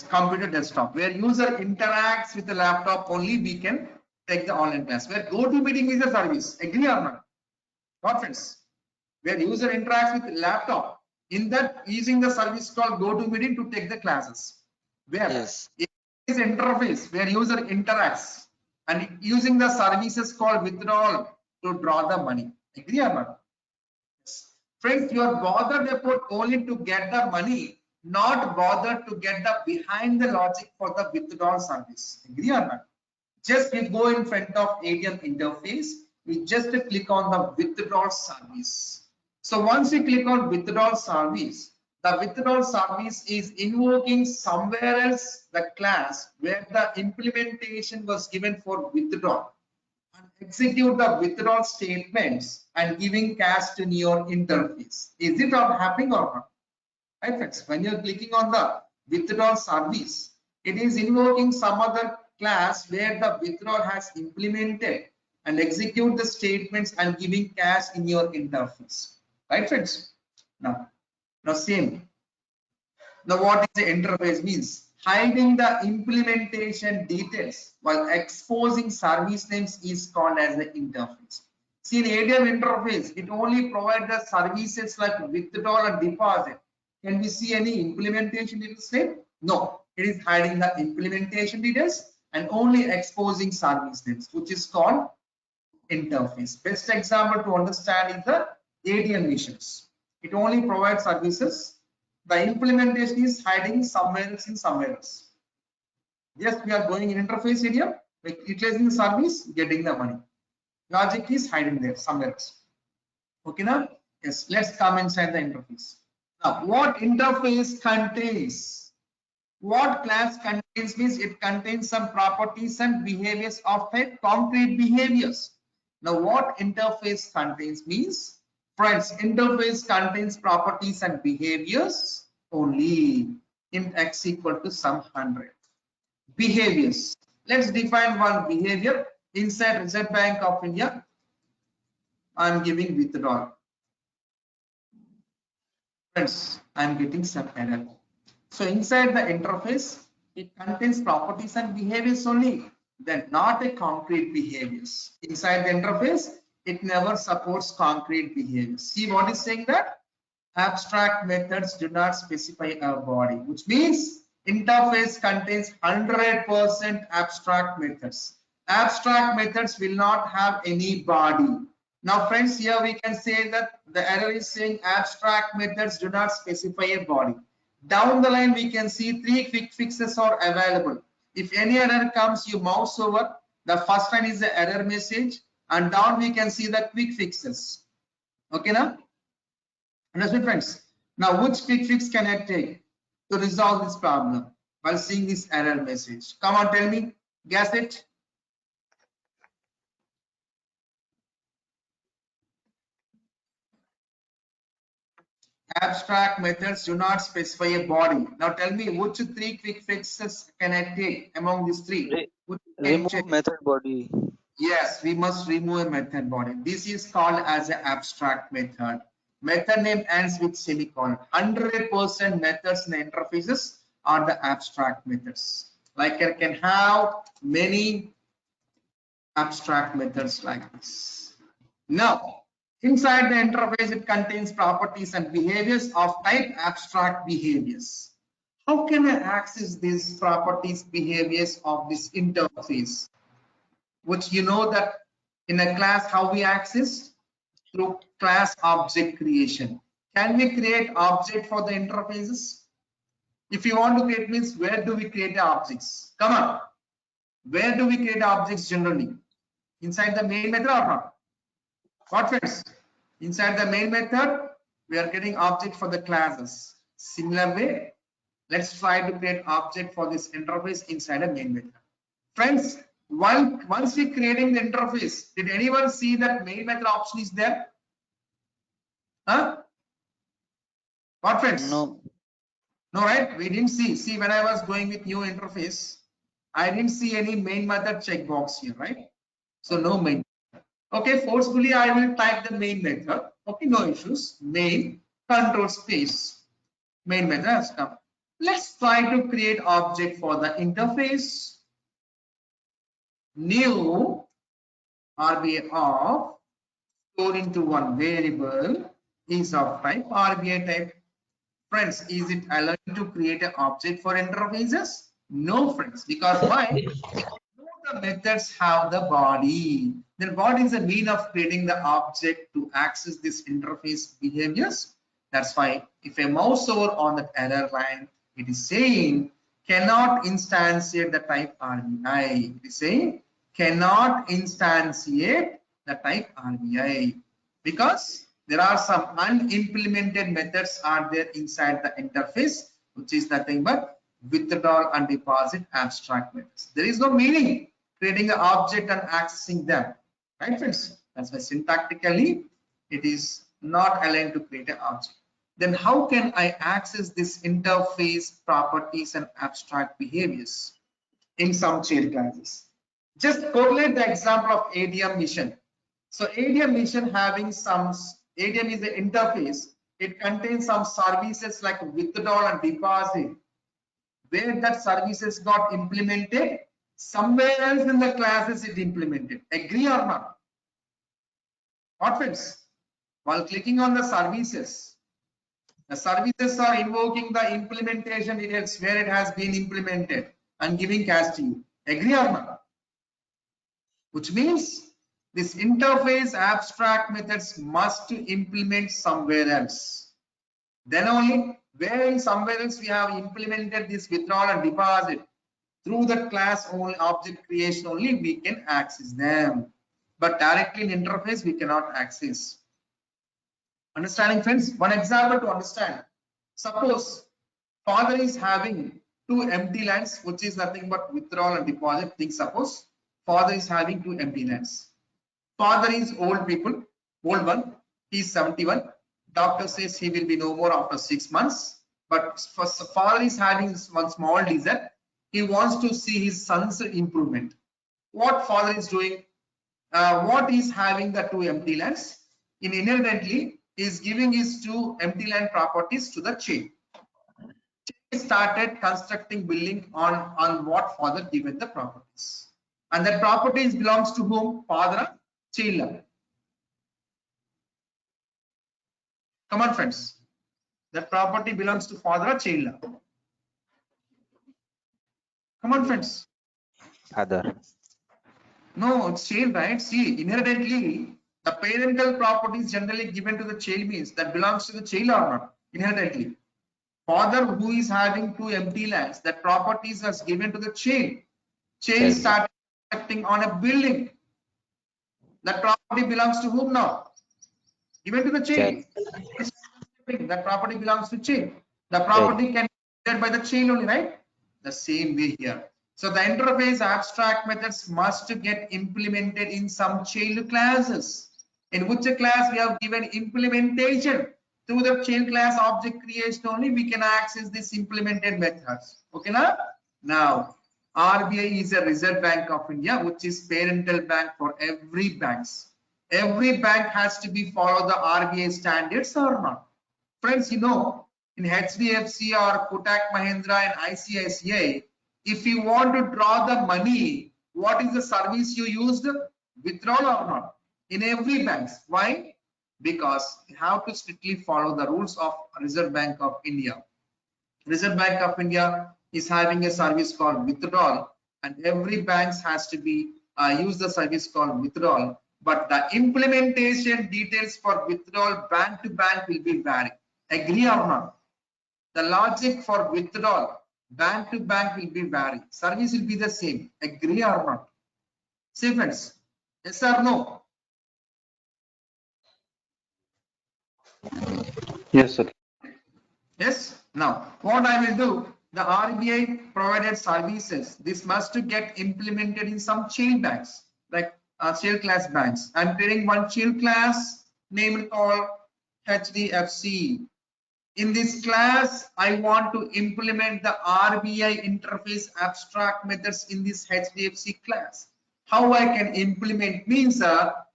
computer desktop, where user interacts with the laptop only, we can take the online class. Where GoToMeeting is a service. Agree or not? What friends? Where user interacts with laptop, in that using the service called GoToMeeting to take the classes. Where Yes. it is interface where user interacts and using the services called withdrawal to draw the money. Agree or not? Yes. Friends, you are bothered about only to get the money, not bothered to get the behind the logic for the withdrawal service. Agree or not? Just we go in front of ATM interface, we just click on the withdrawal service. So once we click on withdrawal service, the withdrawal service is invoking somewhere else the class where the implementation was given for withdrawal, and execute the withdrawal statements and giving cash to your interface. Is it all happening or not? Right, friends, when you're clicking on the withdrawal service, it is invoking some other class where the withdrawal has implemented and execute the statements and giving cash in your interface. Right, friends? Now Now same. Now what is the interface means? Hiding the implementation details while exposing service names is called as the interface. See, in ADM interface, it only provides the services like withdrawal and deposit. Can we see any implementation details there? No, it is hiding the implementation details and only exposing service names, which is called interface. Best example to understand is the ADM missions. It only provides services. The implementation is hiding somewhere else in somewhere else. Yes, we are going in interface ADM, like utilizing the service, getting the money. Logic is hiding there somewhere else. Okay now? Yes, let's come inside the interface. Now, what interface contains? What class contains means it contains some properties and behaviors of type concrete behaviors. Now, what interface contains means, friends, interface contains properties and behaviors only. Int x equal to some 100. Behaviors. Let's define one behavior. Inside Reserve Bank of India, I am giving withdrawal. Friends, I am getting some error. So inside the interface, it contains properties and behaviors only, then not a concrete behaviors. Inside the interface, it never supports concrete behaviors. See what is saying that? Abstract methods do not specify a body, which means interface contains 100% abstract methods. Abstract methods will not have any body. Now friends, here we can say that the error is saying abstract methods do not specify a body. Down the line, we can see 3 quick fixes are available. If any error comes, you mouse over. The first line is the error message, and down we can see the quick fixes. Okay now? Understood, friends? Now, which quick fix can I take to resolve this problem while seeing this error message? Come on, tell me. Guess it. Abstract methods do not specify a body. Now tell me which 3 quick fixes can I take among these 3? Remove method body. Yes, we must remove a method body. This is called as an abstract method. Method name ends with semicolon. 100% methods in the interfaces are the abstract methods. Like I can have many abstract methods like this. Now, inside the interface, it contains properties and behaviors of type abstract behaviors. How can I access these properties, behaviors of this interface? Which you know that in a class, how we access? Through class object creation. Can we create object for the interfaces? If you want to create means, where do we create the objects? Come on. Where do we create objects generally? Inside the main method or not? What friends? Inside the main method, we are getting object for the classes. Similar way, let's try to create object for this interface inside a main method. Friends, once we creating the interface, did anyone see that main method option is there? Huh? What friends? No. No, right? We didn't see. See, when I was going with new interface, I didn't see any main method checkbox here, right? So no main. Okay, forcefully I will type the main method. Okay, no issues. Main control space. Main method has come. Let's try to create object for the interface. New RBA of store into one variable is of type RBA type. Friends, is it allowed to create an object for interfaces? No, friends, because why? The methods have the body. Then what is the mean of creating the object to access this interface behaviors? That's why if a mouse over on that error line, it is saying cannot instantiate the type RBI. It is saying cannot instantiate the type RBI because there are some unimplemented methods are there inside the interface, which is nothing but withdrawal and deposit abstract methods. There is no meaning creating an object and accessing them, right friends? That's why syntactically it is not aligned to create an object. Then how can I access this interface properties and abstract behaviors in some chain classes? Just correlate the example of ADM mission. So ADM mission having some, ADM is the interface it contains some services like withdrawal and deposit. Where that services got implemented, somewhere else in the classes it implemented. Agree or not? What friends? While clicking on the services are invoking the implementation details where it has been implemented and giving cache to you. Agree or not? Which means this interface abstract methods must implement somewhere else. Then only where in somewhere else we have implemented this withdrawal and deposit, through the class only object creation only we can access them. But directly in interface we cannot access. Understanding friends? One example to understand. Suppose father is having 2 empty lands, which is nothing but withdrawal and deposit. Think suppose father is having 2 empty lands. Father is old one, he is 71. Doctor says he will be no more after 6 months. But first, father is having one small desire. He wants to see his son's improvement. What father is doing? What is having the 2 empty lands? Inherently, he is giving his 2 empty land properties to the chain. He started constructing building on what father given the properties. And that properties belongs to whom? Father, child. Come on, friends. That property belongs to father, child. Come on, friends. Other. No, it's child, right? See, inherently, the parental property is generally given to the child means that belongs to the child or not? Inherently. Father who is having 2 empty lands, that properties was given to the child. Child started constructing on a building. That property belongs to whom now? Given to the child. That property belongs to child. The property can be created by the child only, right? The same way here. So the interface abstract methods must get implemented in some child classes. In which class we have given implementation through the child class object creation only we can access this implemented methods. Okay now RBI is a Reserve Bank of India, which is parental bank for every banks. Every bank has to be follow the RBI standards or not. Friends, you know, in HDFC or Kotak Mahindra and ICICI, if you want to draw the money, what is the service you used? Withdrawal or not? In every bank. Why? Because you have to strictly follow the rules of Reserve Bank of India. Reserve Bank of India is having a service called withdrawal, and every bank has to be use the service called withdrawal. But the implementation details for withdrawal bank to bank will be varied. Agree or not? The logic for withdrawal bank to bank will be varied. Service will be the same. Agree or not? See friends, yes or no? Yes, sir. Yes. Now, what I will do, the RBI provided services. This must get implemented in some child banks, like child class banks. I'm creating one child class named called HDFC. In this class, I want to implement the RBI interface abstract methods in this HDFC class. How I can implement means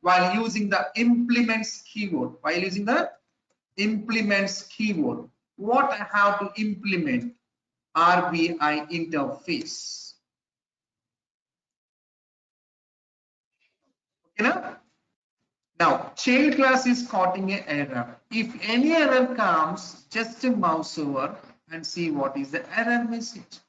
while using the implements keyword. While using the implements keyword, what I have to implement? RBI interface. Okay, now child class is causing an error. If any error comes, just mouse over and see what is the error message.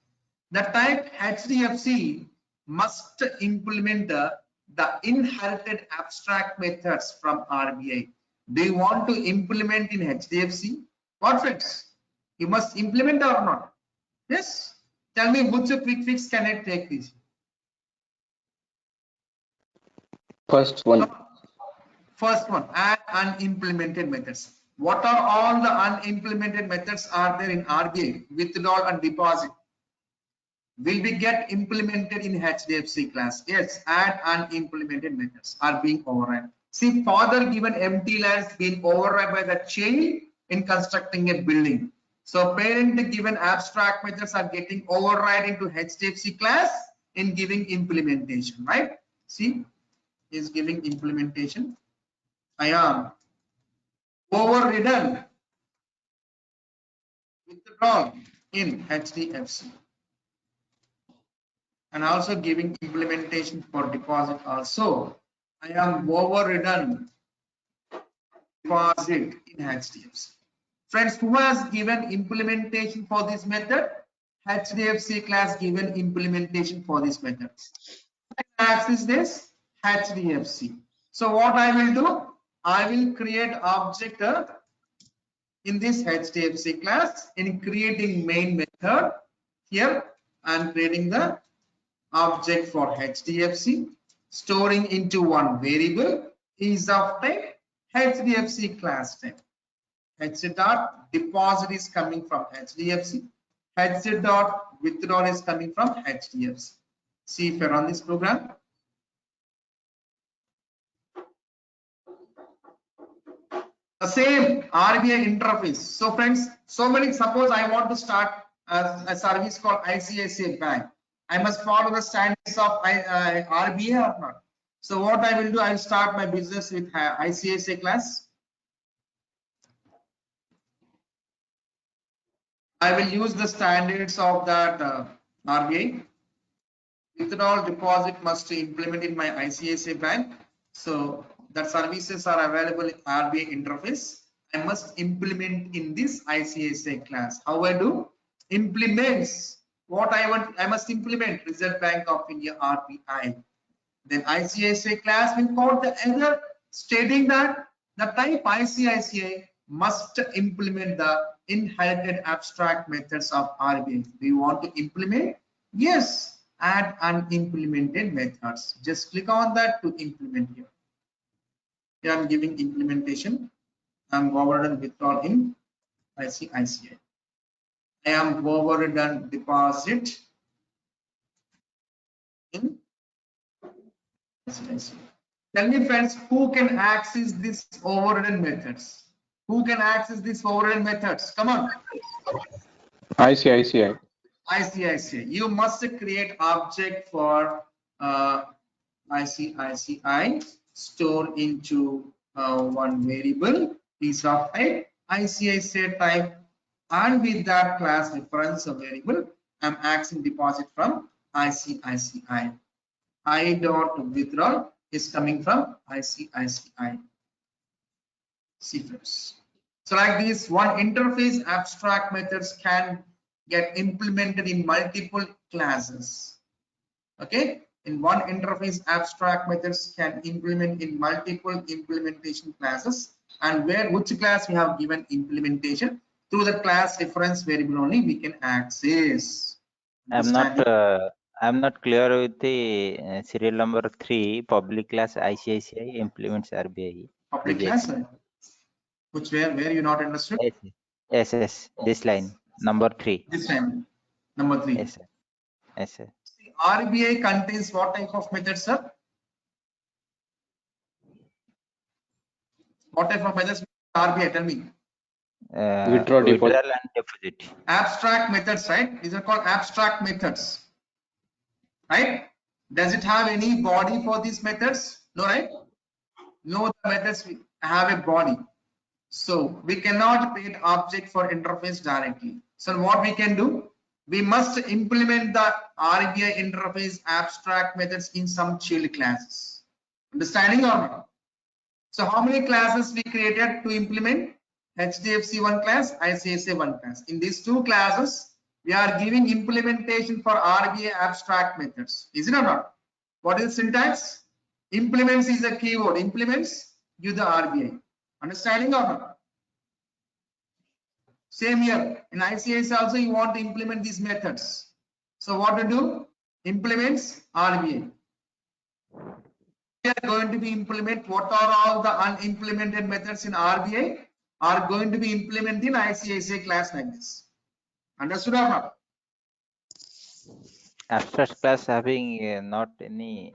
The type HDFC must implement the inherited abstract methods from RBI. Do you want to implement in HDFC? What friends? You must implement or not? Yes. Tell me which quick fix can I take this? First one. First one, add unimplemented methods. What are all the unimplemented methods are there in RBI? Withdrawal and deposit. Will be get implemented in HDFC class? Yes, add unimplemented methods are being override. See, father given empty lands being override by the child in constructing a building. So parent given abstract methods are getting override into HDFC class in giving implementation, right? See, is giving implementation. I am overridden withdrawal in HDFC. And also giving implementation for deposit also. I am overridden deposit in HDFC. Friends, who has given implementation for this method? HDFC class given implementation for this method. Access this HDFC. So what I will do? I will create object in this HDFC class. In creating main method, here I am creating the object for HDFC, storing into one variable is of type HDFC class type. HC dot deposit is coming from HDFC. HC dot withdrawal is coming from HDFC. See if you're on this program. The same RBI interface. So friends, suppose I want to start a service called ICICI Bank. I must follow the standards of RBI or not. So what I will do, I will start my business with ICICI class. I will use the standards of that RBI. Withdrawal deposit must implement in my ICICI Bank. So that services are available in RBI interface. I must implement in this ICICI class. How I do? Implements what I want. I must implement Reserve Bank of India RBI. Then ICICI class will call the error stating that the type ICICI must implement the inherited abstract methods of RBI. Do you want to implement? Yes. Add unimplemented methods. Just click on that to implement here. Here I'm giving implementation. I'm overdone withdrawal in ICICI. I am overdone deposit in ICICI. Tell me friends, who can access this overridden methods? Who can access this overridden methods? Come on. ICICI. ICICI. You must create object for ICICI, store into one variable piece of type ICICI type, and with that class reference of variable, I'm accessing deposit from ICICI. I dot withdrawal is coming from ICICI. See friends. So like this, one interface abstract methods can get implemented in multiple classes. Okay, in one interface abstract methods can implement in multiple implementation classes, and which class we have given implementation through the class reference variable only we can access. I'm not clear with the serial number 3 public class ICICI implements RBI. Public class, which where you not understood? Yes, this line number 3. This time number 3. Yes, sir. Yes, sir. RBI contains what type of methods, sir? What type of methods RBI? Tell me. Withdrawal deposit. And deposit. Abstract methods, right? These are called abstract methods, right? Does it have any body for these methods? No, right? No, the methods have a body. So we cannot create object for interface directly. So what we can do? We must implement the RBI interface abstract methods in some child classes. Understanding or not? So how many classes we created to implement? HDFC one class, ICICI one class. In these two classes, we are giving implementation for RBI abstract methods. Is it or not? What is syntax? Implements is a keyword. Implements give the RBI. Understanding or not? Same here. In ICICI also you want to implement these methods. So what to do? Implements RBI. We are going to be implement what are all the unimplemented methods in RBI are going to be implemented in ICICI class like this. Understood or not? Abstract class having not any.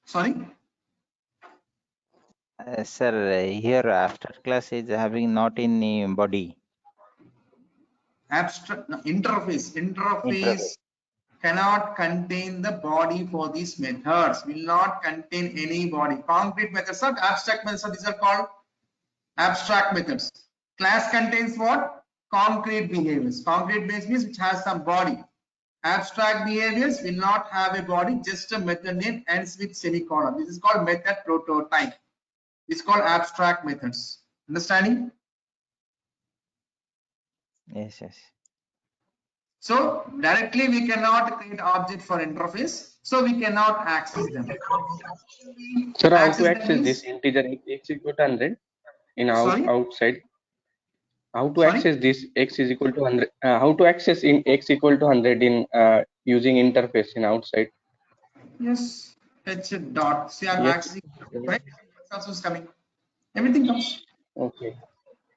Sorry? Sir, here abstract class is having not any body. Abstract no, interface cannot contain the body for these methods. Will not contain any body. Concrete methods are abstract methods. These are called abstract methods. Class contains what? concrete behaviors. Concrete base means which has some body. Abstract behaviors will not have a body, just a method name ends with semicolon. This is called method prototype. It's called abstract methods. Understanding? Yes, yes. So directly we cannot create object for interface, so we cannot access them. Sir, how Access to them access this means- integer x equal to 100 in Sorry? outside? How to Sorry? access this x is equal to 100? How to access in x equal to 100 in using interface in outside? Yes. H dot. See, I'm Yes. accessing, right? X also is coming. Everything comes. Okay.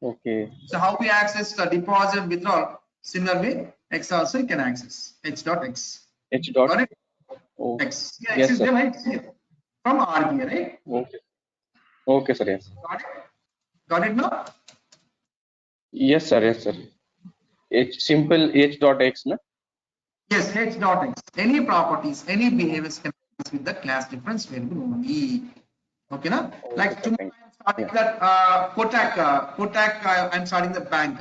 Okay. So how we access the deposit withdrawal? Similar way, X also you can access. H dot X. H dot. Got it? Oh. X. Yeah, X Yes, is sir. there, right? Here. From RBA, right? Okay. Okay, sir. Yes. Got it? Got it now? Yes, sir. Yes, sir. H simple H dot X, na? Yes, H dot X. Any properties, any behaviors can access with the class difference variable only. Okay, now? Like sir, tomorrow thank I'm starting that Kotak, I'm starting the bank.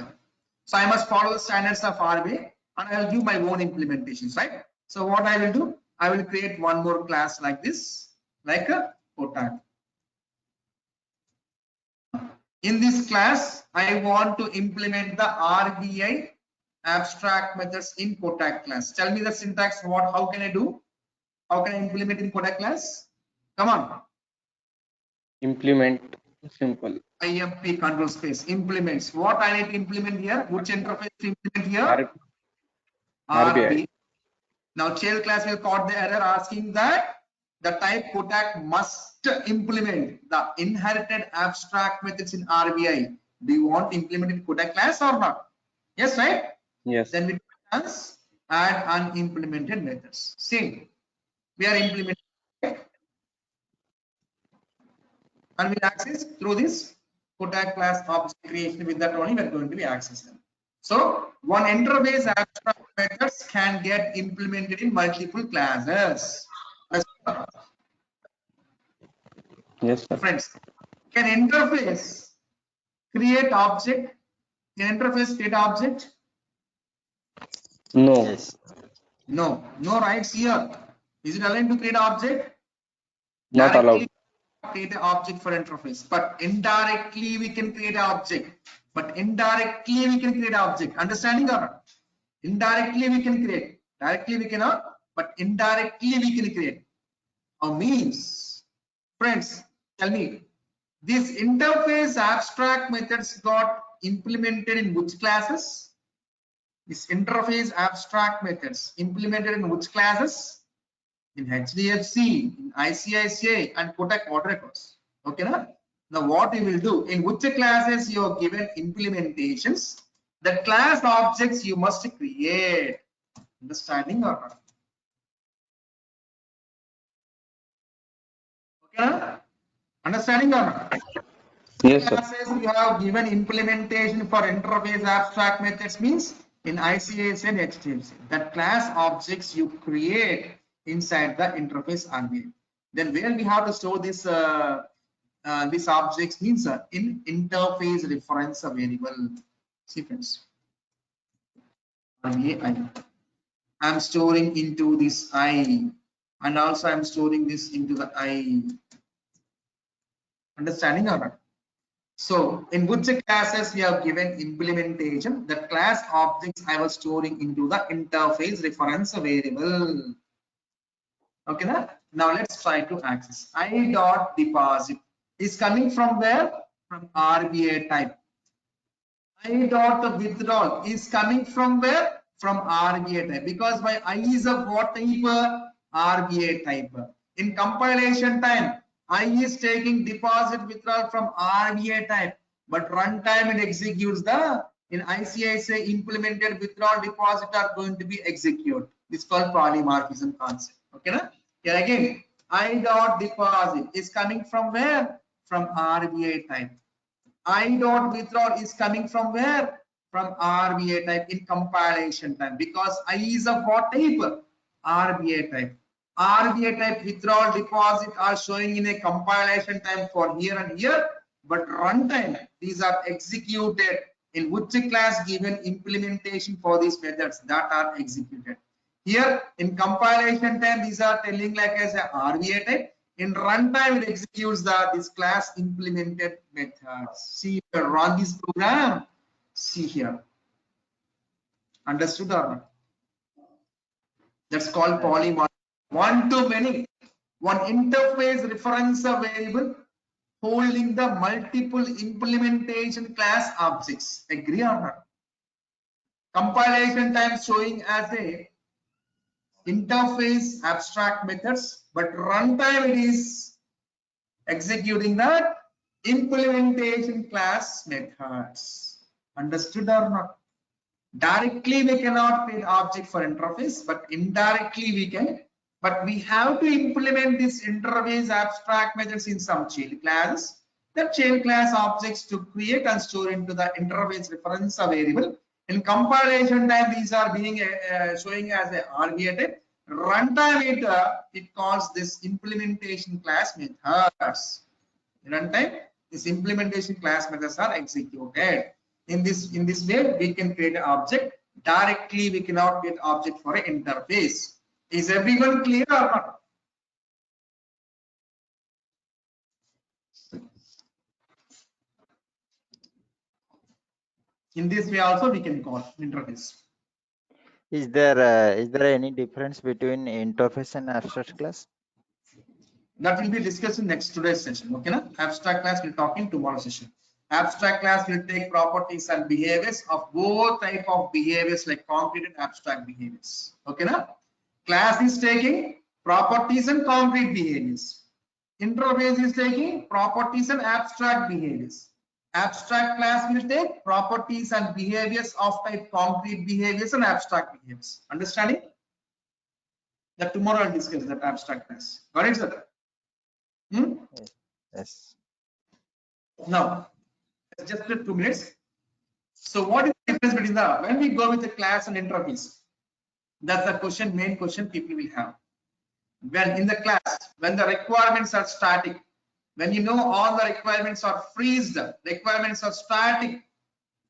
So I must follow the standards of RBA and I will give my own implementations, right? So what I will do, I will create one more class like this, like a Kotak. In this class, I want to implement the RBI abstract methods in Kotak class. Tell me the syntax. How can I do? How can I implement in Kotak class? Come on. Implement simple. IMP control space implements. What I need to implement here? Which interface to implement here? RBI. RB. Now child class will caught the error asking that the type Kotak must implement the inherited abstract methods in RBI. Do you want to implement in Kotak class or not? Yes, right? Yes. Then we does add unimplemented methods. See, we are implementing and we'll access through this Kotak class object creation. With that only we are going to be accessing. So one interface abstract methods can get implemented in multiple classes. Yes, sir. Friends, can interface create object? Can interface create object? No. Yes. No, no rights here. Is it allowed to create object? Not allowed. Create an object for interface, but indirectly we can create an object. Understanding or not? Indirectly we can create. Directly we cannot, but indirectly we can create. Or means, friends, tell me, this interface abstract methods got implemented in which classes? This interface abstract methods implemented in which classes? In HDFC, in ICICI and Kotak Water Records. Okay, na? Now what you will do, in which classes you are given implementations, the class objects you must create. Understanding or not? Okay, na? Understanding or not? Yes, sir. Classes you have given implementation for interface abstract methods means in ICICI and HDFC. That class objects you create inside the interface RBA. Then where we have to store this these objects means in interface reference variable. See friends, RBA I'm storing into this I, and also I'm storing this into the I. Understanding or not? So in which classes we have given implementation, the class objects I was storing into the interface reference variable. Okay, now let's try to access. I dot deposit is coming from where? From RBA type. I dot withdrawal is coming from where? From RBA type, because my I is of what type? RBA type. In compilation time, I is taking deposit withdrawal from RBA type, but runtime it executes the in ICICI implemented withdrawal deposit are going to be executed. This is called polymorphism concept. Okay, na? Here again, I dot deposit is coming from where? From RBA type. I dot withdrawal is coming from where? From RBA type in compilation time, because I is of what type? RBA type. RBA type withdrawal deposit are showing in a compilation time for here and here, but runtime these are executed in which class given implementation for these methods that are executed. Here in compilation time, these are telling like as a RVA type. In runtime, it executes this class implemented methods. See, if you run this program, see here. Understood or not? That's called polymorphism. One to many. One interface reference variable holding the multiple implementation class objects. Agree or not? Compilation time showing as a interface abstract methods, but runtime it is executing that implementation class methods. Understood or not? Directly we cannot create object for interface, but indirectly we can. But we have to implement this interface abstract methods in some child classes. The child class objects to create and store into the interface reference variable. In compilation time, these are being showing as a RVA type. Runtime it calls this implementation class methods. In runtime, this implementation class methods are executed. In this way, we can create an object. Directly, we cannot get object for an interface. Is everyone clear or not? In this way also we can call interface. Is there any difference between interface and abstract class? That will be discussed in today's session. Okay, na? Abstract class we'll talk in tomorrow's session. Abstract class will take properties and behaviors of both type of behaviors like concrete and abstract behaviors. Okay, na? Class is taking properties and concrete behaviors. Interface is taking properties and abstract behaviors. Abstract class will take properties and behaviors of type concrete behaviors and abstract behaviors. Understanding? That tomorrow I'll discuss that abstract class. Got it, sir? Yes. Now, just 2 minutes. So what is the difference between when we go with the class and interface? That's the question, main question people will have. When in the class, when the requirements are static, when you know all the requirements are freezed, requirements are static,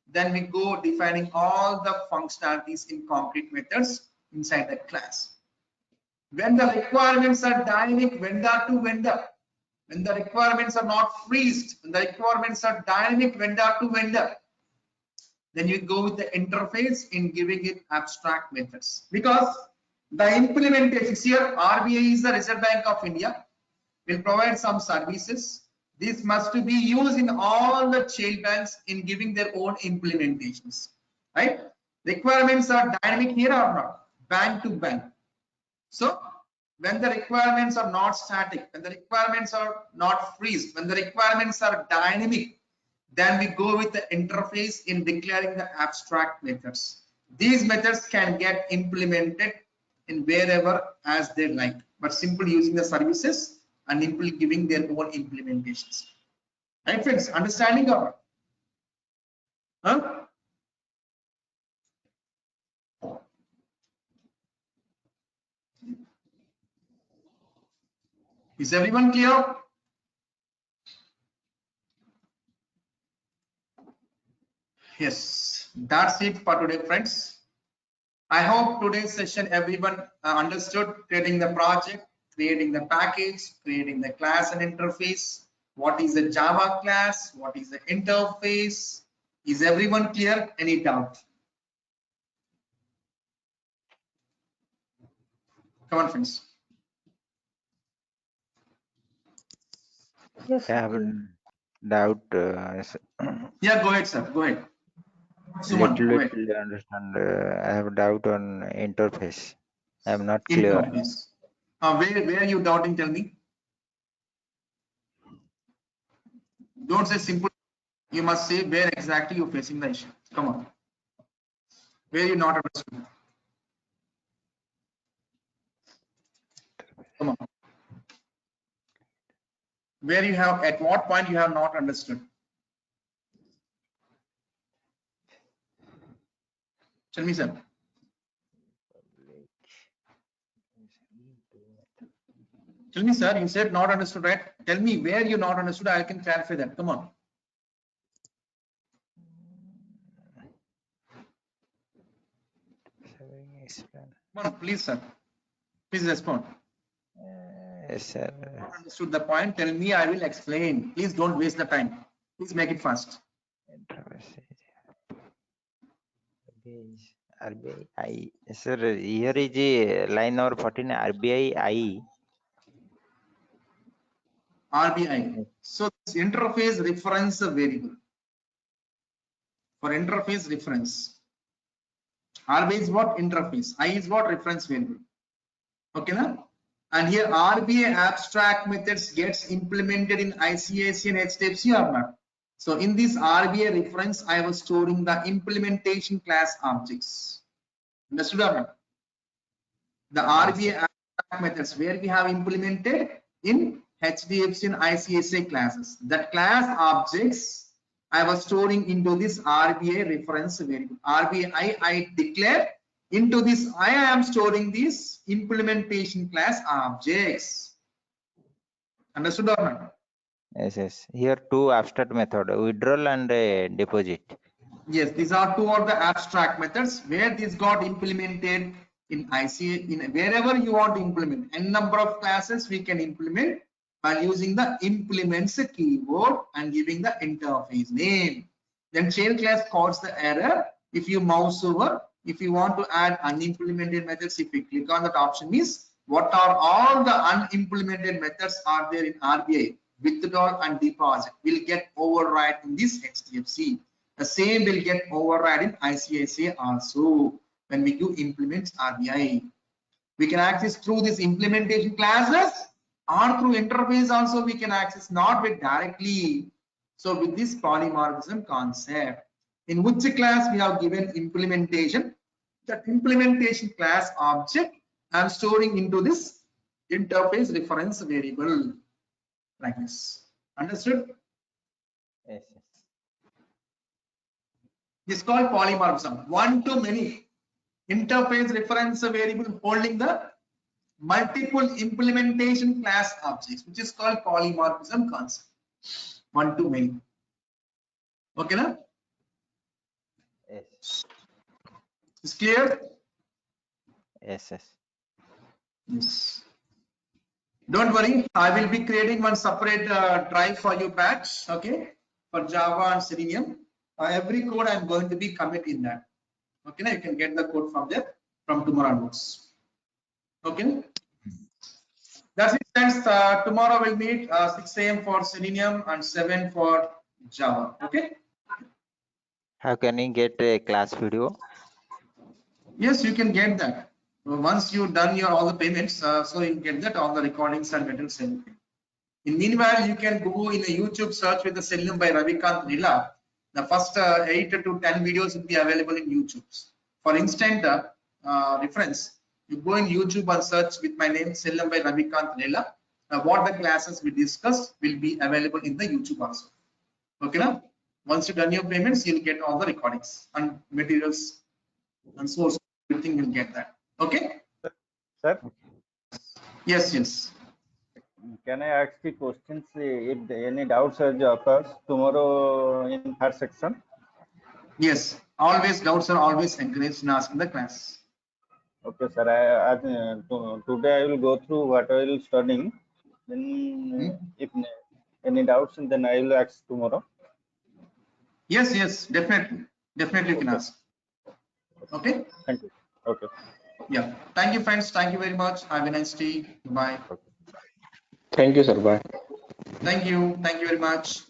then we go defining all the functionalities in concrete methods inside the class. When the requirements are dynamic vendor to vendor, when the requirements are not freezed, when the requirements are dynamic vendor to vendor, then you go with the interface in giving it abstract methods. Because the implementation here, RBI is the Reserve Bank of India, will provide some services. This must be used in all the child banks in giving their own implementations. Right? Requirements are dynamic here or not? Bank to bank. So when the requirements are not static, when the requirements are not freezed, when the requirements are dynamic, then we go with the interface in declaring the abstract methods. These methods can get implemented in wherever as they like, but simply using the services and giving their own implementations. Right, friends? Understanding or not? Huh? Is everyone clear? Yes, that's it for today, friends. I hope today's session everyone understood creating the project, creating the package, creating the class and interface. What is a Java class? What is the interface? Is everyone clear? Any doubt? Come on, friends. Yes, I have a okay. doubt. Yeah, go ahead, sir. Go ahead. Suman, go ahead. Little understand. I have a doubt on interface. I am not clear. Interface. Where are you doubting? Tell me. Don't say simple. You must say where exactly you're facing the issue. Come on. Where you not understood? Come on. Where you have, at what point you have not understood? Tell me, sir. Tell me, sir. You said not understood, right? Tell me where you not understood. I can clarify that. Come on. explain. Come on, please, sir. Please respond. Yes, sir. Understood the point? Tell me, I will explain. Please don't waste the time. Please make it fast. RBI. Sir, here is line number 14, RBI. RBI. So this interface reference variable. For interface reference. RBI is what? Interface. I is what? Reference variable. Okay, na? And here RBI abstract methods gets implemented in ICAC and HDFC or not? So in this RBI reference, I was storing the implementation class objects. Understood or not? The RBI abstract methods where we have implemented in HDFC and ICAC classes. That class objects I was storing into this RBI reference variable. RBI I declare into this I am storing these implementation class objects. Understood or not? Yes. Here two abstract method, withdrawal and deposit. Yes, these are two of the abstract methods where this got implemented in ICA, in wherever you want to implement. N number of classes we can implement by using the implements keyword and giving the interface name. Then child class causes the error. If you mouse over, if you want to add unimplemented methods, if you click on that option, means what are all the unimplemented methods are there in RBI? Withdrawal and deposit will get override in this HDFC. The same will get override in ICICI also when we do implement RBI. We can access through this implementation classes or through interface also we can access, not with directly. So with this polymorphism concept, in which class we have given implementation, that implementation class object I am storing into this interface reference variable like this. Understood? Yes. This is called polymorphism. One to many interface reference variable holding the multiple implementation class objects, which is called polymorphism concept. One to many. Okay, na? Yes. Is clear? Yes. Yes. Don't worry, I will be creating one separate drive for you batch, okay, for Java and Selenium. Every code I'm going to be commit in that. Okay, now you can get the code from there from tomorrow onwards. Okay, that's it. Thanks. Tomorrow we'll meet 6 AM for Selenium and 7 for Java. Okay. How can you get a class video? Yes, you can get that. Once you done your all the payments, so you get that all the recordings and methods and everything. In meanwhile, you can go in a YouTube search with the Selenium by Ravikant Nila. The first 8 to 10 videos will be available in YouTube. For instant reference, you go in YouTube and search with my name Selenium by Ravikant Nila. What the classes we discussed will be available in the YouTube also. Okay, now once you done your payments, you'll get all the recordings and materials and source. Everything you'll get that. Okay. Sir, Yes. can I ask the questions if any doubts occurs tomorrow in first section? Yes. Always doubts are always encouraged in asking the class. Okay, sir. Today I will go through what I will studying. Then if any doubts, then I will ask tomorrow. Yes. Definitely you can ask. Okay. Thank you. Okay. Yeah. Thank you, friends. Thank you very much. Have a nice day. Bye. Thank you, sir. Bye. Thank you very much.